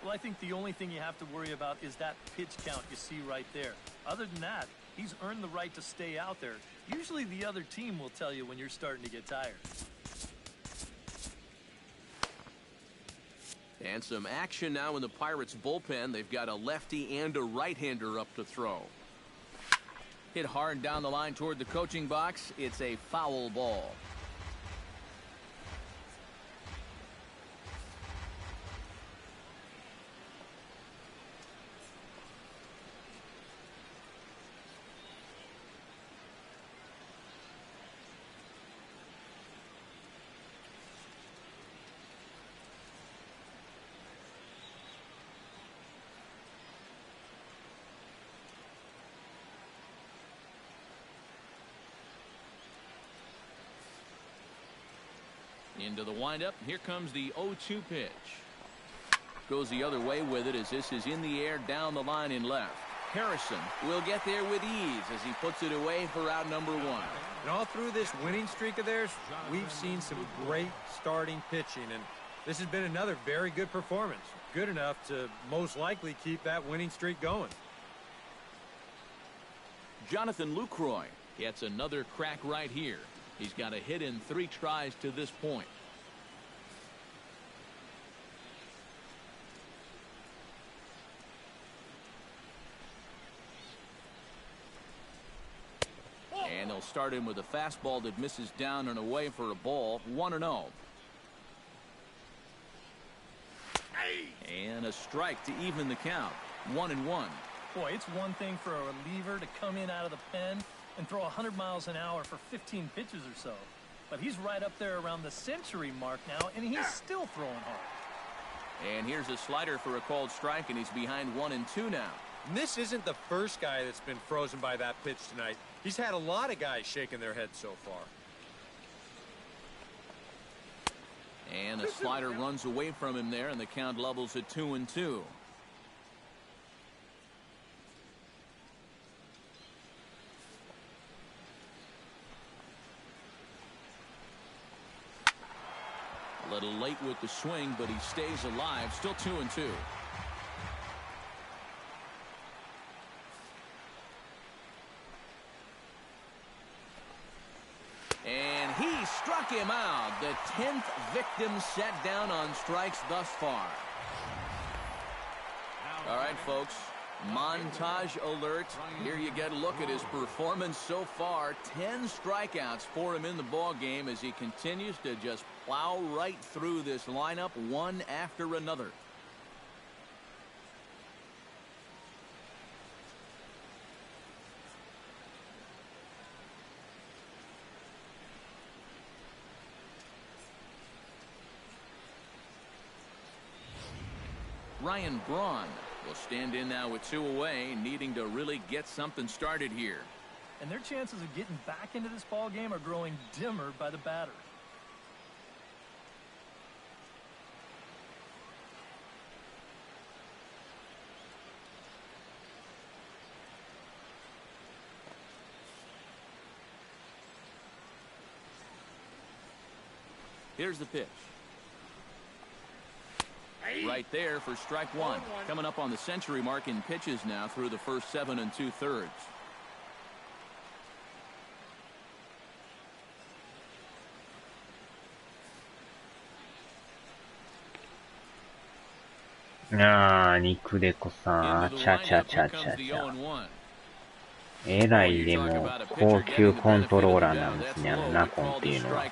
Well, I think the only thing you have to worry about is that pitch count you see right there. Other than that, he's earned the right to stay out there. Usually the other team will tell you when you're starting to get tired. And some action now in the Pirates bullpen. They've got a lefty and a right-hander up to throw. Hit hard down the line toward the coaching box. It's a foul ball. Into the windup. Here comes the 0-2 pitch. Goes the other way with it as this is in the air down the line in left. Harrison will get there with ease as he puts it away for out number 1. And all through this winning streak of theirs, we've seen some great starting pitching, and this has been another very good performance. Good enough to most likely keep that winning streak going. Jonathan Lucroy gets another crack right here. He's got a hit in 3 tries to this point. And they'll start him with a fastball that misses down and away for a ball. 1-0. And a strike to even the count. 1-1. Boy, it's one thing for a reliever to come in out of the pen and throw 100 miles an hour for 15 pitches or so. But he's right up there around the century mark now, and he's still throwing hard. And here's a slider for a called strike, and he's behind 1-2 now. And this isn't the first guy that's been frozen by that pitch tonight. He's had a lot of guys shaking their heads so far. And a slider runs away from him there, and the count levels at 2-2. A little late with the swing, but he stays alive. Still 2-2. And he struck him out. The 10th victim set down on strikes thus far. All right, folks. Montage alert. Here you get a look at his performance so far. 10 strikeouts for him in the ball game as he continues to just plow right through this lineup one after another. Ryan Braun will stand in now with 2 away, needing to really get something started here. And their chances of getting back into this ball game are growing dimmer by the batter. Here's the pitch. Right there for strike 1. Coming up on the century mark in pitches now through the first 7 2/3.肉でこさ、ちゃちゃちゃちゃちゃ。えらいでも高級コントローラーなんですね、ナコンっていうのは。ソ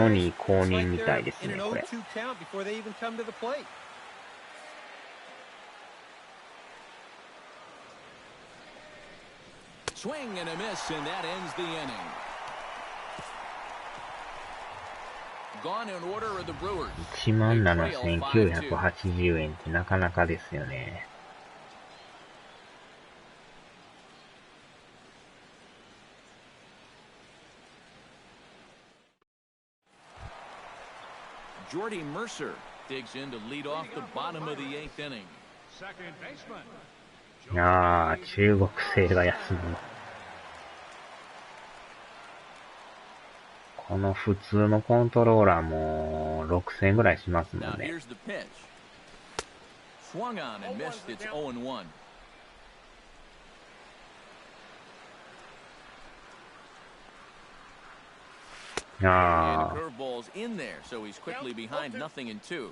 ニー公認みたいですね、これ。17,980円ってなかなかですよね。Jordy Mercer digs in to lead off the bottom of the 8th inning. Second baseman. 中国製が休む。この普通のコントローラーも6000円ぐらいしますもんね。Here's the pitch. Swung on and missed. It's 0-1. And the curveball's in there, so he's quickly behind 0-2.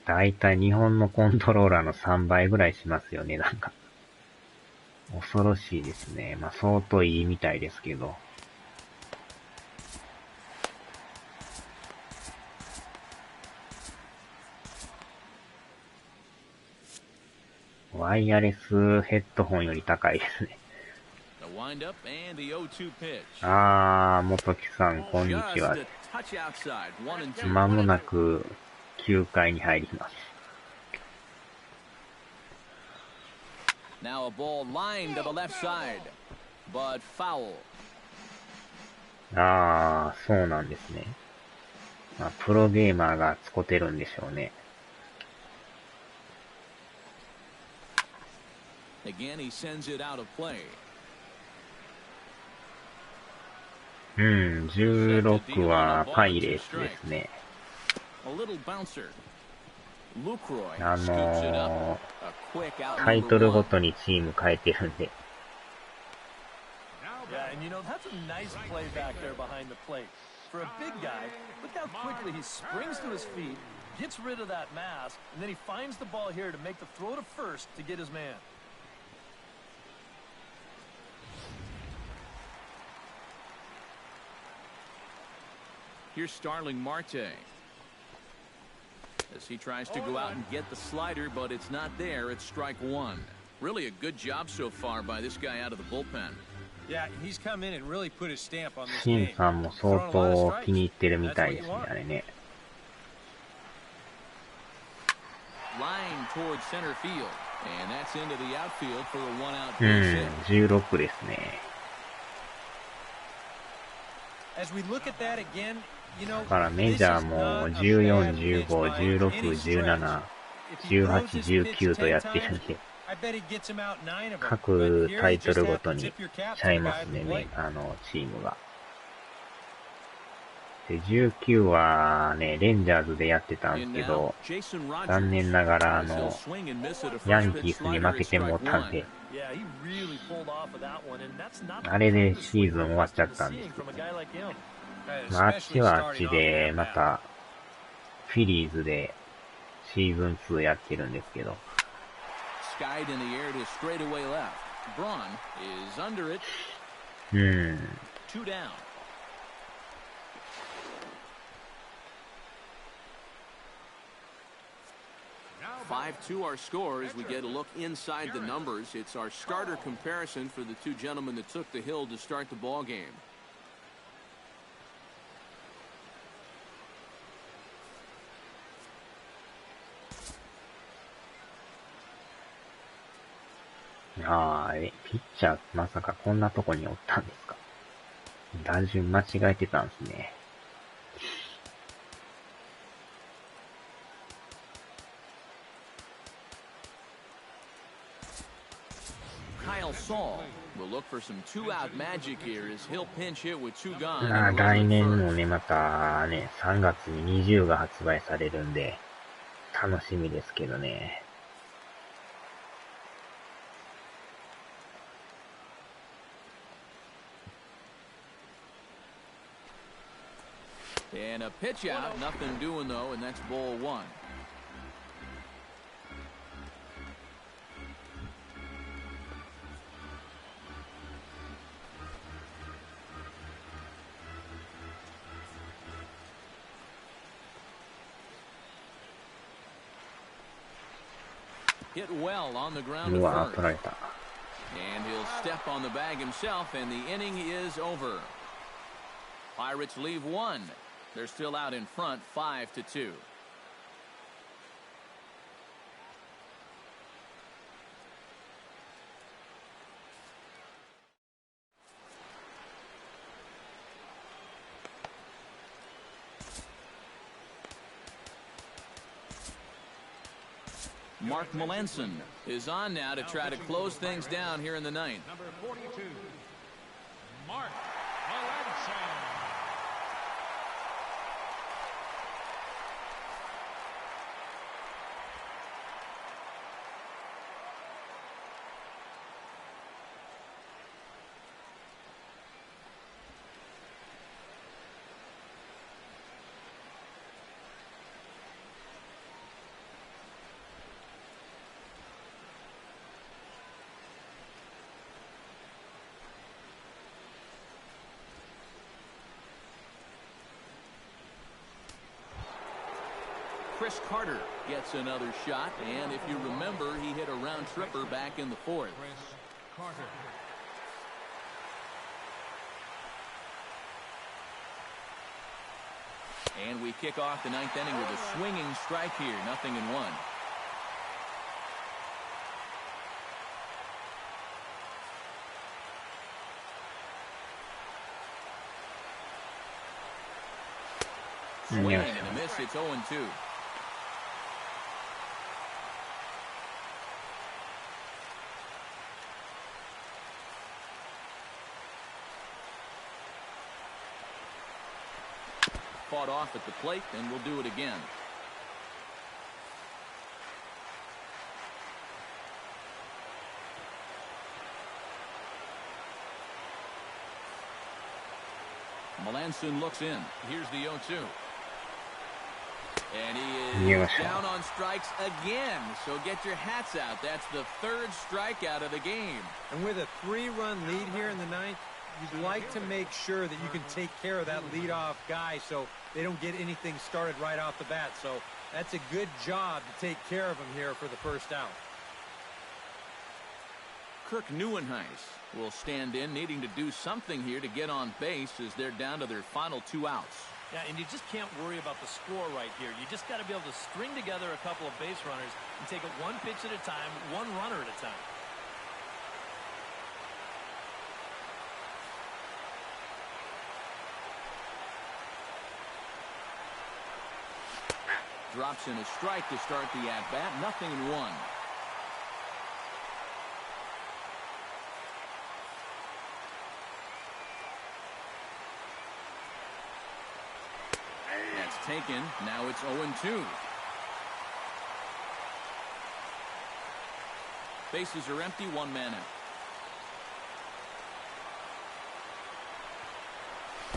だいたい日本のコントローラーの3倍ぐらいしますよね、なんか。恐ろしいですね。まあ相当いいみたいですけど。ワイヤレスヘッドホンより高いですね。元木さん、こんにちは。まもなく9回に入ります。Now a ball lined to the left side, but foul. そうなんですね。まあ、プロゲーマーが使ってるんでしょうね。Again, he sends it out of play. 16はパイレーツですね。タイトルごとにチーム変えてるんで、And you know, that's a nice play back there behind the plate. For a big guy, look how quickly he springs to his feet, gets rid of that mask, and then he finds the ball here to make the throw to first to get his man. Here's Starling Marte. As he tries to go out and get the slider, but it's not there. It's strike one. Really a good job so far by this guy out of the bullpen. Yeah, he's come in and really put his stamp on this シン game. さんも相当気に入ってるみたいですね、あれね。Line towards center field. And that's into the outfield for a one-out う base ん、 hit. 16ですね。As we look at that again, you know, だからメジャーも14、15、16、17、18、19とやってるんで、各タイトルごとにちゃいますね、チームが。で、19はね、レンジャーズでやってたんですけど、残念ながらヤンキースに負けてもうたんで、あれでシーズン終わっちゃったんですけど、まあ、あっちはあっちで、また、フィリーズでシーズン2やってるんですけど、うん。5-2 our score as we get a look inside the numbers. It's our starter comparison for the two gentlemen that took the hill to start the ball game.ピッチャーまさかこんなとこにおったんですか。打順間違えてたんですね。来年もね、またね、3月に20が発売されるんで、楽しみですけどね。And a pitch out, nothing doing though, and that's ball one. Hit well on the ground to first. And he'll step on the bag himself, and the inning is over. Pirates leave one. They're still out in front, 5-2. Mark Melanson is on now to try to close things down here in the ninth. Number 42, Mark Melanson. Chris Carter gets another shot, and if you remember, he hit a round tripper back in the fourth. Chris Carter. And we kick off the ninth inning with a swinging strike here, 0-1. Swing and a miss. It's 0-2. Fought off at the plate, and we'll do it again. Melanson looks in. Here's the 0-2. And he is down on strikes again. So get your hats out. That's the third strikeout of the game. And with a 3-run lead here in the ninth, you'd like to make sure that you can take care of that leadoff guy so they don't get anything started right off the bat. So that's a good job to take care of him here for the first out. Kirk Neuenhuis will stand in, needing to do something here to get on base as they're down to their final 2 outs. Yeah, and you just can't worry about the score right here. You just got to be able to string together a couple of base runners and take it one pitch at a time, one runner at a time. Drops in a strike to start the at-bat. 0-1. That's taken. Now it's 0-2. Bases are empty. 1 man out.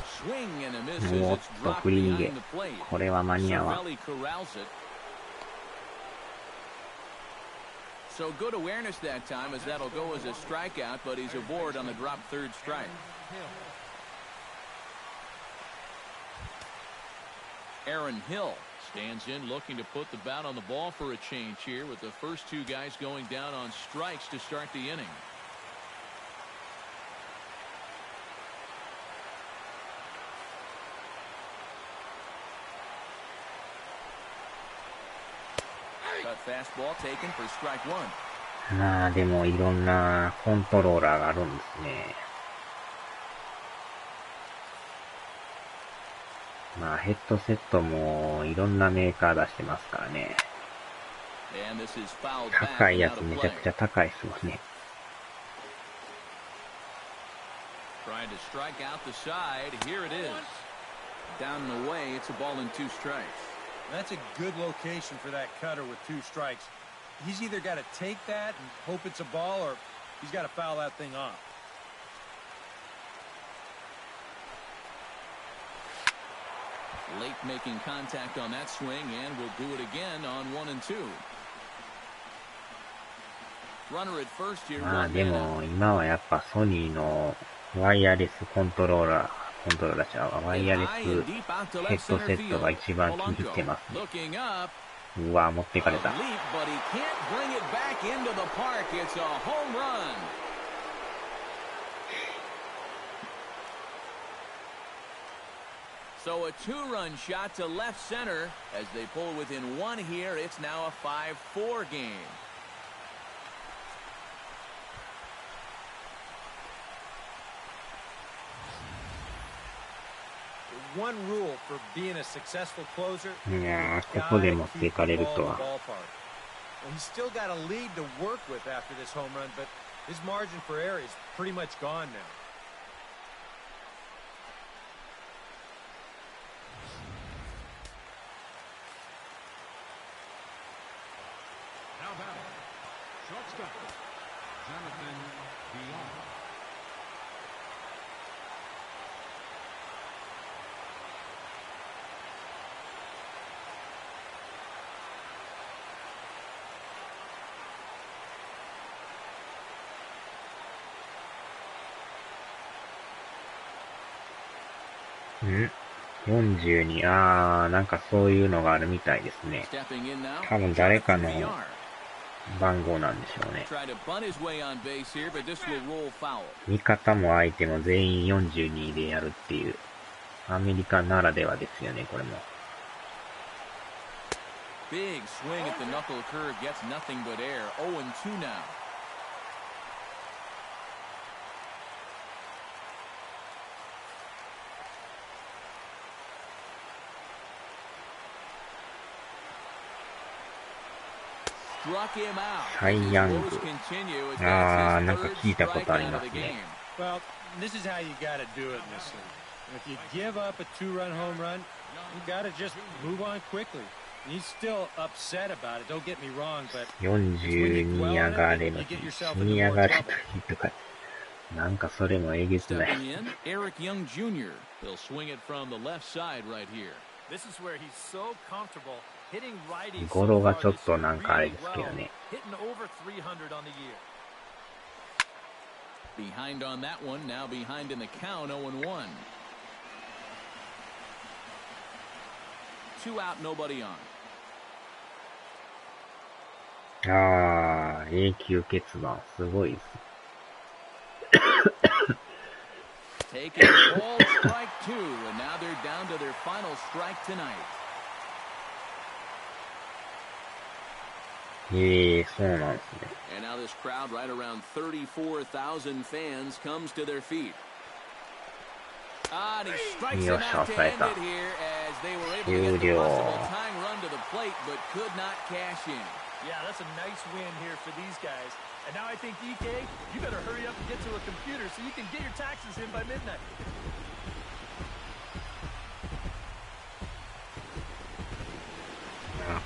Swing and a miss as it's dropped behind the plate. Cervelli corrals it. So good awareness that time, as that'll go as a strikeout, but he's aboard on the drop third strike. Aaron Hill stands in, looking to put the bat on the ball for a change here, with the first 2 guys going down on strikes to start the inning. Cut fastball taken for strike 1. まあでもいろんなコントローラーがあるんですね。まあヘッドセットもいろんなメーカー出してますからね。高いやつめちゃくちゃ高いですもんね。Trying to strike out the side. Here it is. Down and away. It's a ball and 2 strikes. That's a good location for that cutter with 2 strikes. He's either got to take that and hope it's a ball, or he's got to foul that thing off. Late making contact on that swing, and will do it again on 1 and 2. Runner at first here. まあでも今はやっぱソニーのワイヤレスコントローラー。コントローラーちゃうワイヤレスヘッドセットが一番気に入ってますね。うわ、持っていかれた。So a 2-run shot to left center as they pull within 1 here. It's now a 5-4 game. One rule for being a successful closer. いやー、ここで持っていかれるとは。He's still got a lead to work with after this home run, but his margin for error is pretty much gone now. How about it? Shortstop, Jonathan Beyond. ?42、なんかそういうのがあるみたいですね。多分誰かの番号なんでしょうね。味方も相手も全員42でやるっていう、アメリカならではですよね、これも。Big swing at the knuckle curve gets nothing but air. 0-2 now.サイヤング。なんか聞いたことありますね。Well, this is how you got to do it in this league. If you give up a 2-run home run, you got to just move on quickly. He's still upset about it. Don't get me wrong, but 42上がれの日、死に上がれの日とか、なんかそれもえげつない。Stepping in, Eric Young Jr. He'll swing it from the left side right here. This is where he's so comfortable hitting righties 語 so 呂が far ちょっ this と year なんかあれ really ですけど well, ね。hitting over 300 on the year. Behind on that one, now behind in the count, 0-1. 2 out, nobody on. あー、永久欠番、すごいです。Taking a ball, strike 2, and now they're down to their final strike tonight. そうなんですね。And now this crowd, right around 34,000 fans, comes to their feet. And he strikes him out to end it here as they were able to get the possible tying run to the plate, but could not cash in. Yeah, that's a nice win here for these guys. And now I think, EK, you better hurry up and get to a computer so you can get your taxes in by midnight.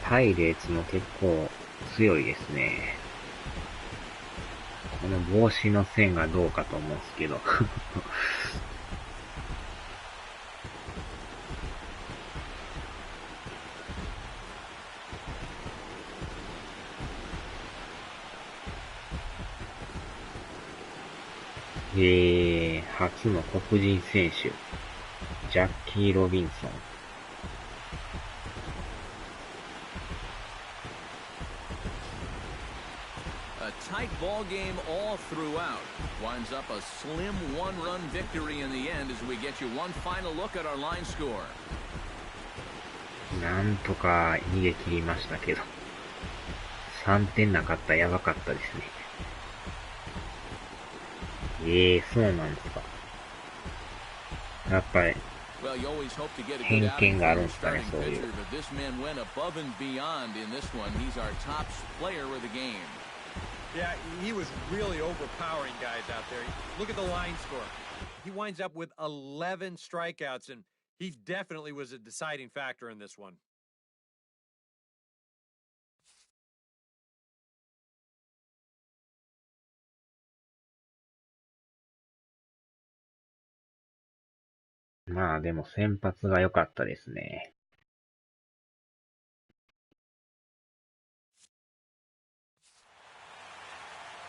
パイレーツも結構強いですね。この帽子の線がどうかと思うんですけど。初の黒人選手、ジャッキー・ロビンソン。A tight ball game all throughout. Winds up a slim one-run victory in the end as we get you one final look at our line score. なんとか逃げ切りましたけど、3点なかったらやばかったですね。そうなんですか。やっぱり偏見があるんですかね、そういう。Yeah, he was really overpowering guys out there. Look at the line score. He winds up with 11 strikeouts, and he definitely was a deciding factor in this one. まあでも先発が良かったですね。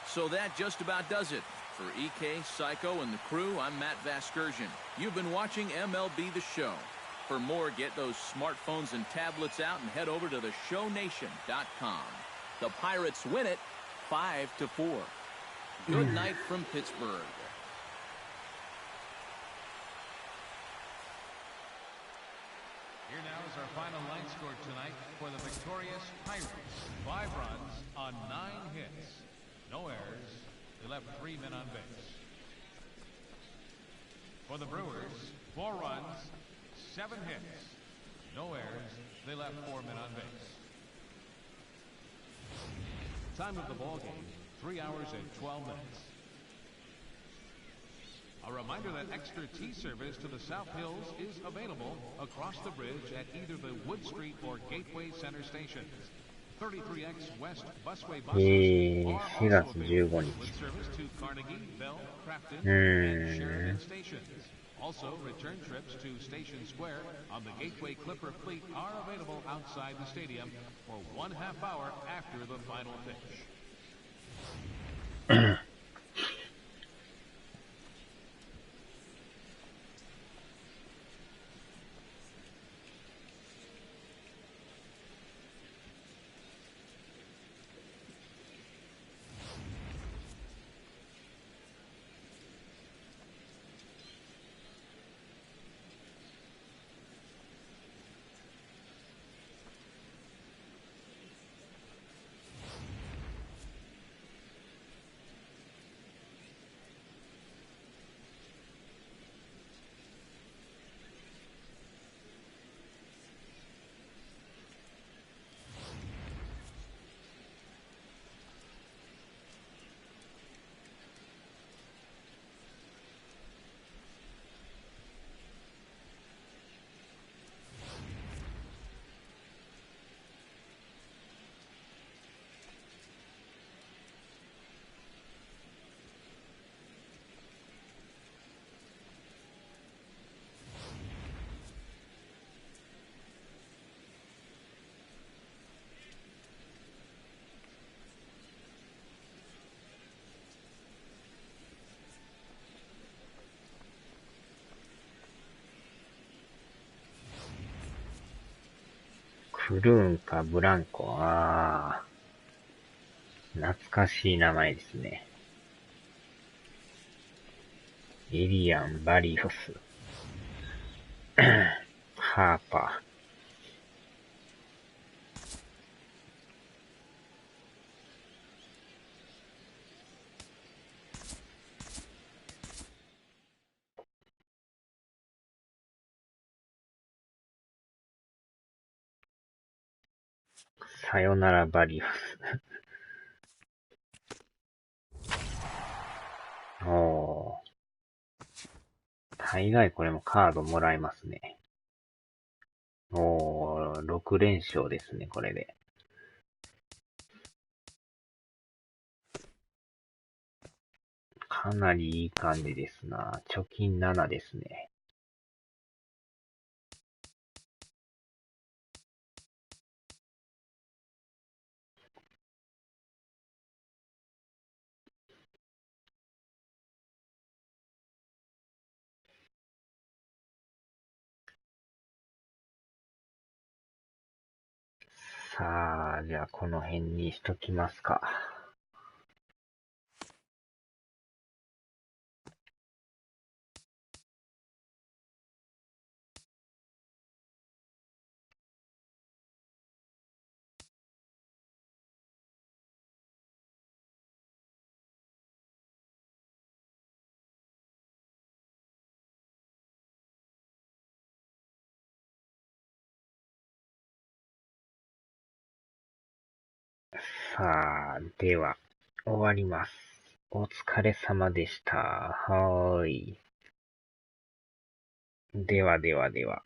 So that just about does it. For EK, Psycho, and the crew, I'm Matt Vasgersian. You've been watching MLB The Show. For more, get those smartphones and tablets out and head over to theshownation.com. The Pirates win it 5-4. Good night from Pittsburgh. Here now is our final line score tonight for the victorious Pirates. 5 runs on 9 hits. No errors. They left 3 men on base. For the Brewers, 4 runs, 7 hits. No errors. They left 4 men on base. Time of the ball game, 3 hours and 12 minutes. A reminder that extra tea service to the South Hills is available across the bridge at either the Wood Street or Gateway Center stations. 33X West Busway buses are also available with service to Carnegie, Bell, Crafton, and Sheridan stations. Also, return trips to Station Square on the Gateway Clipper fleet are available outside the stadium for 1/2 hour after the final pitch. ブルーンかブランコ。ああ。懐かしい名前ですね。エリアン・バリオス。ハーパー。さよならバリオス。おー。大概これもカードもらえますね。おー、6連勝ですね、これで。かなりいい感じですな。貯金7ですね。さあ、じゃあこの辺にしときますか。さあ、では、終わります。お疲れ様でした。はーい。ではではでは。